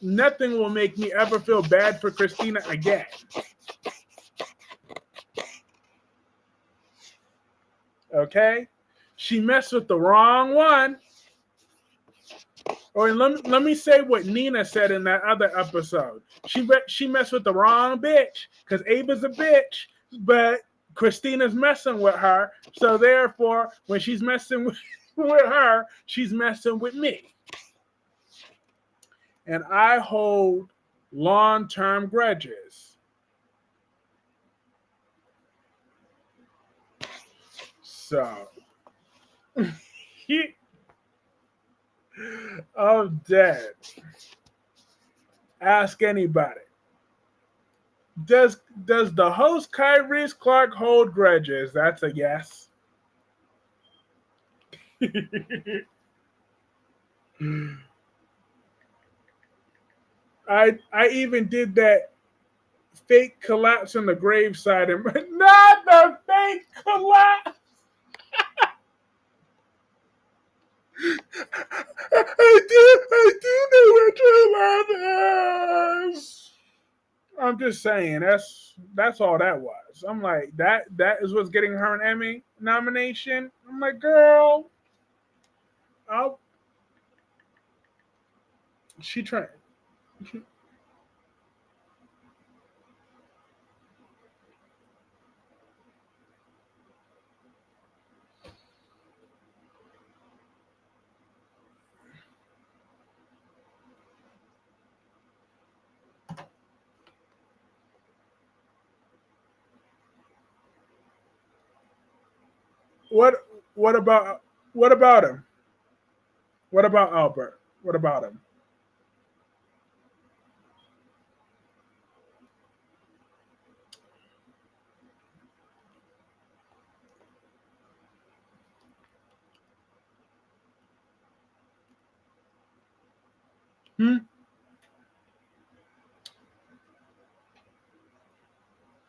will make me ever feel bad for Christina again. Okay, she messed with the wrong one. Or let me say what Nina said in that other episode. She messed with the wrong bitch because Ava's a bitch, but Christina's messing with her. So therefore, when she's messing with her, she's messing with me. And I hold long-term grudges. So I'm dead. Ask anybody. Does the host Kyreese Clarke hold grudges? That's a yes. I even did that fake collapse on the graveside, and not the fake collapse. I do know what true love is. I'm just saying that's all that was. I'm like that is what's getting her an Emmy nomination. I'm like, girl, she trying. What about him? What about Albert? What about him? Hmm?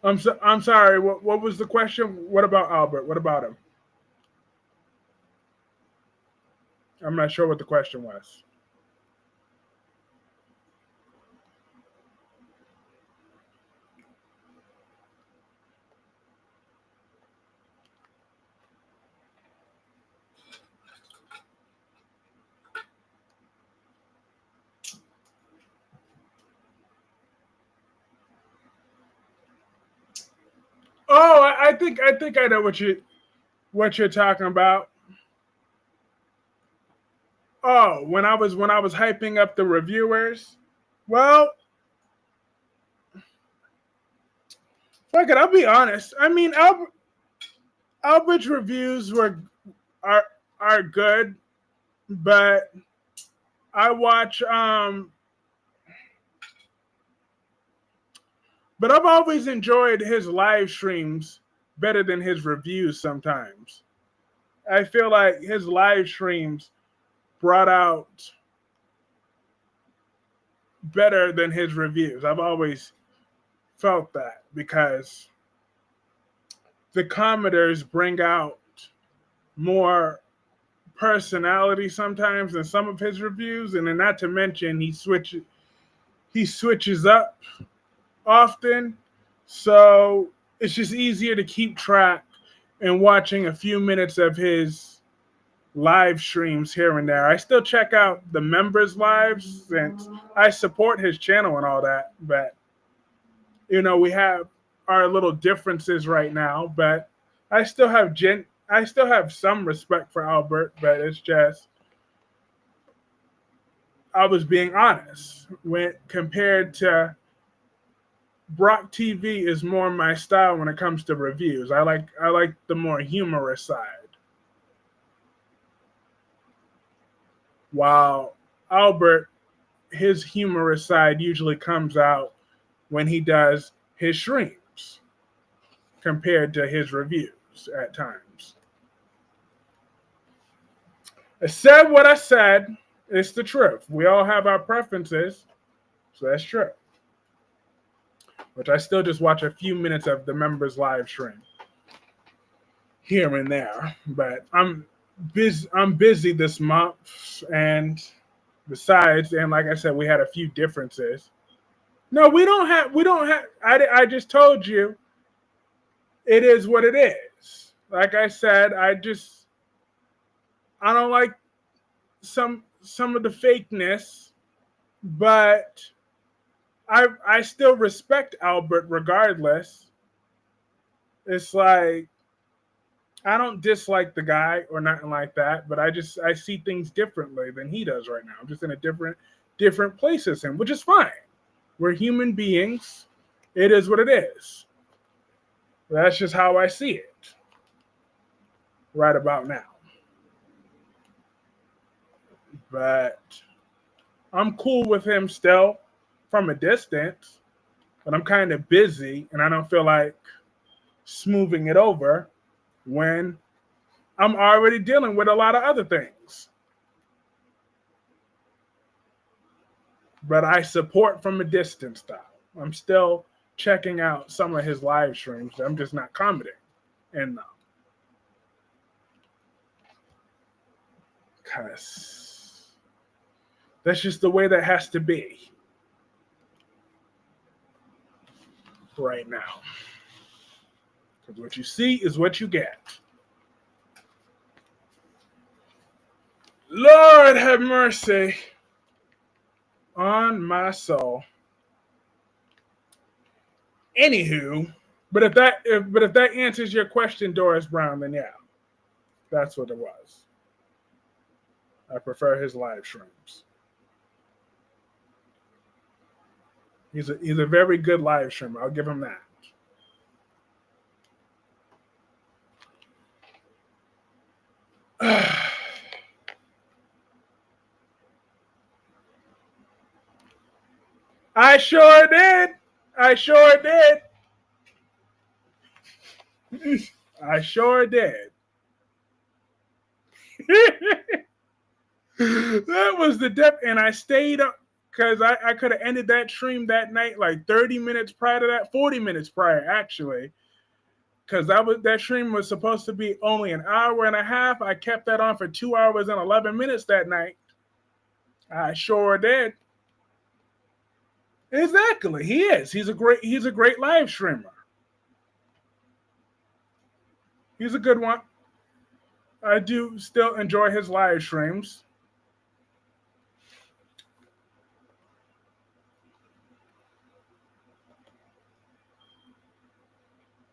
I'm sorry. What was the question? What about Albert? What about him? I'm not sure what the question was. Oh, I think I know what you're talking about. Oh, when I was hyping up the reviewers. Well, fuck it. I'll be honest. I mean, Albert's reviews are are good, but I watch but I've always enjoyed his live streams better than his reviews sometimes. I feel like his live streams brought out better than his reviews. I've always felt that because the commenters bring out more personality sometimes than some of his reviews, and then not to mention he switches up often, so it's just easier to keep track and watching a few minutes of his live streams here and there. I still check out the members' lives since I support his channel and all that, but we have our little differences right now, but I still have some respect for Albert, but it's just I was being honest. When compared to Brock TV is more my style when it comes to reviews. I like the more humorous side. While Albert, his humorous side usually comes out when he does his streams compared to his reviews at times. I said what I said. It's the truth. We all have our preferences, so that's true. Which I still just watch a few minutes of the members' live stream here and there. But I'm busy this month, and besides, and like I said, we had a few differences. No, we don't have. I just told you. It is what it is. Like I said, I don't like some of the fakeness, but I still respect Albert regardless. It's like I don't dislike the guy or nothing like that, but I see things differently than he does right now. I'm just in a different place as him, which is fine. We're human beings. It is what it is. That's just how I see it right about now. But I'm cool with him still from a distance, but I'm kind of busy and I don't feel like smoothing it over when I'm already dealing with a lot of other things. But I support from a distance style. I'm still checking out some of his live streams. I'm just not commenting in them. Because that's just the way that has to be right now. Because what you see is what you get. Lord have mercy on my soul. Anywho, but if that answers your question, Doris Brown, then yeah, that's what it was. I prefer his live streams. He's a very good live streamer. I'll give him that. I sure did. I sure did. I sure did. That was the depth, and I stayed up. because I could have ended that stream that night like 30 minutes prior to that, 40 minutes prior actually, because that stream was supposed to be only an hour and a half. I kept that on for 2 hours and 11 minutes that night. I sure did. Exactly, he is. He's a great live streamer. He's a good one. I do still enjoy his live streams.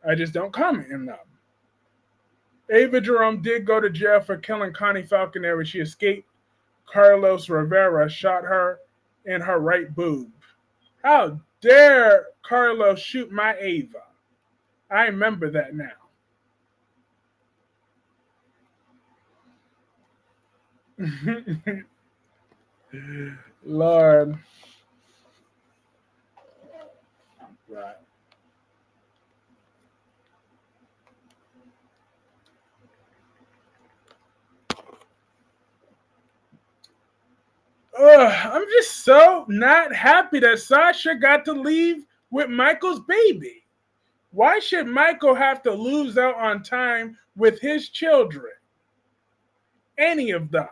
I just don't comment in them. Ava Jerome did go to jail for killing Connie Falconer when she escaped. Carlos Rivera shot her in her right boob. How dare Carlos shoot my Ava? I remember that now. Lord. Right. I'm just so not happy that Sasha got to leave with Michael's baby. Why should Michael have to lose out on time with his children? Any of them.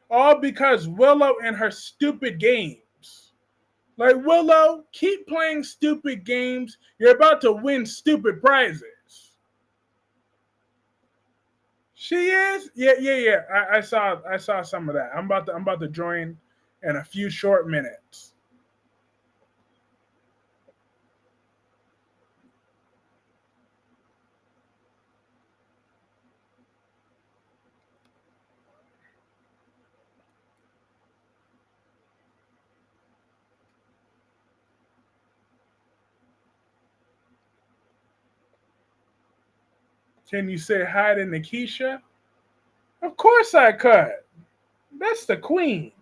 All because Willow and her stupid games. Like, Willow, keep playing stupid games. You're about to win stupid prizes. She is? Yeah. I saw some of that. I'm about to join in a few short minutes. Can you say hi to Nikisha? Of course I could. That's the queen.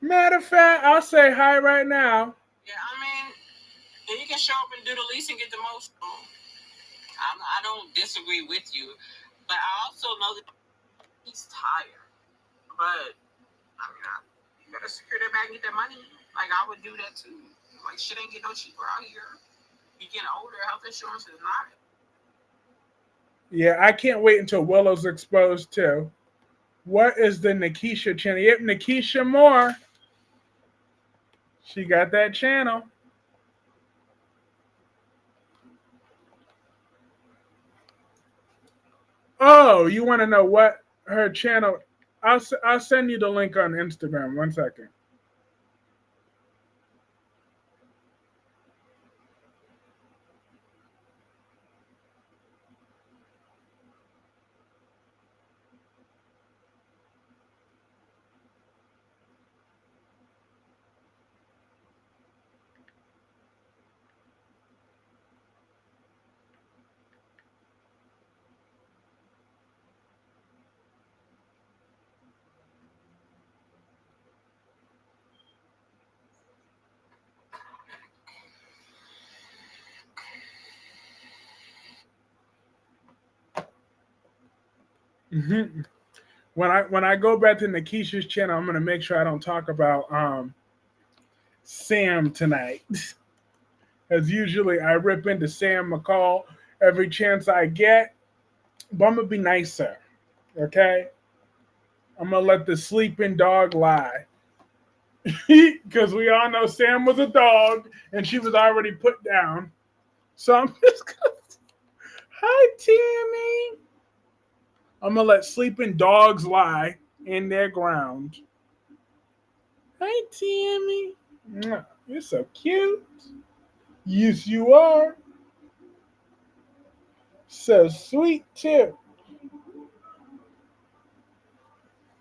Matter of fact, I'll say hi right now. Yeah, I mean, and you can show up and do the least and get the most. I don't disagree with you, but I also know that he's tired. But I mean, you gotta secure that bag and get that money. Like, I would do that too. Like, shit ain't get no cheaper out here. You getting older, health insurance is not. Yeah, I can't wait until Willow's exposed too. What is the Nikisha channel? Yep, Nikisha Moore. She got that channel. Oh, you want to know what her channel? I'll send you the link on Instagram. 1 second. Mm-hmm. When I go back to Nikisha's channel, I'm gonna make sure I don't talk about Sam tonight. As usually I rip into Sam McCall every chance I get, but I'm gonna be nicer. Okay? I'm gonna let the sleeping dog lie. Because we all know Sam was a dog and she was already put down. So I'm just gonna, hi Tammy. I'm gonna let sleeping dogs lie in their ground. Hi Tammy. You're so cute. Yes, you are. So sweet too.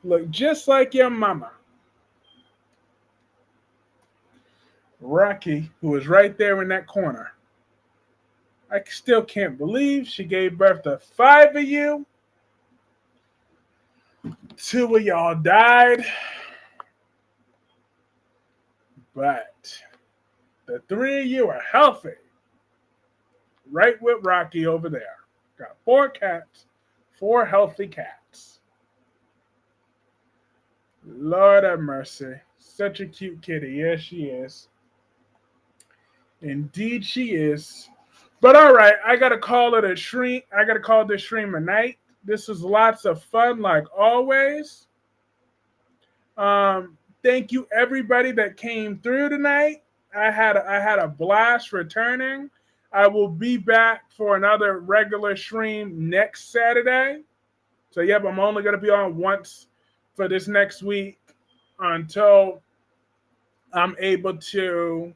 Look just like your mama. Rocky, who was right there in that corner. I still can't believe she gave birth to 5 of you. 2 of y'all died. But the 3 of you are healthy. Right with Rocky over there. Got 4 cats, 4 healthy cats. Lord have mercy. Such a cute kitty. Yes, she is. Indeed, she is. But all right, I gotta call it a stream. I gotta call this stream a night. This was lots of fun, like always. Thank you everybody that came through tonight. I had a blast returning. I will be back for another regular stream next Saturday. So yep, I'm only gonna be on once for this next week until I'm able to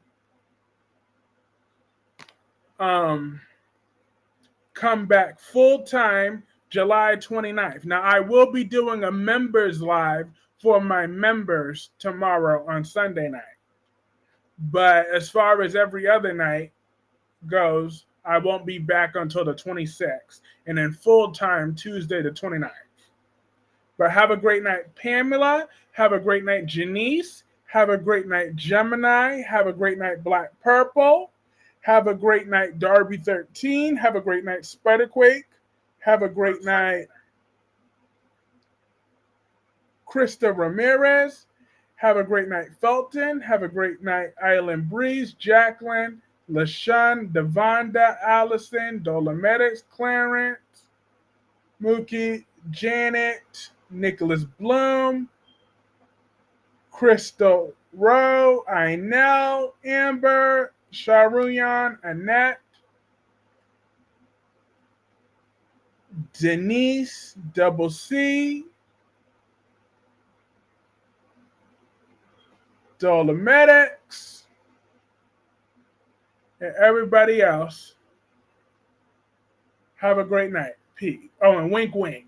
um, come back full time July 29th. Now, I will be doing a members live for my members tomorrow on Sunday night. But as far as every other night goes, I won't be back until the 26th and then full time Tuesday the 29th. But have a great night, Pamela. Have a great night, Janice. Have a great night, Gemini. Have a great night, Black Purple. Have a great night, Darby 13. Have a great night, Spiderquake. Have a great night, Krista Ramirez. Have a great night, Felton. Have a great night, Island Breeze, Jacqueline, LaShawn, Devonda, Allison, Dolometics, Clarence, Mookie, Janet, Nicholas Bloom, Crystal Rowe, Inel, Amber, Sharuyan, Annette, Denise, Double C, Dolometics, and everybody else. Have a great night. Peace. Oh, and wink, wink.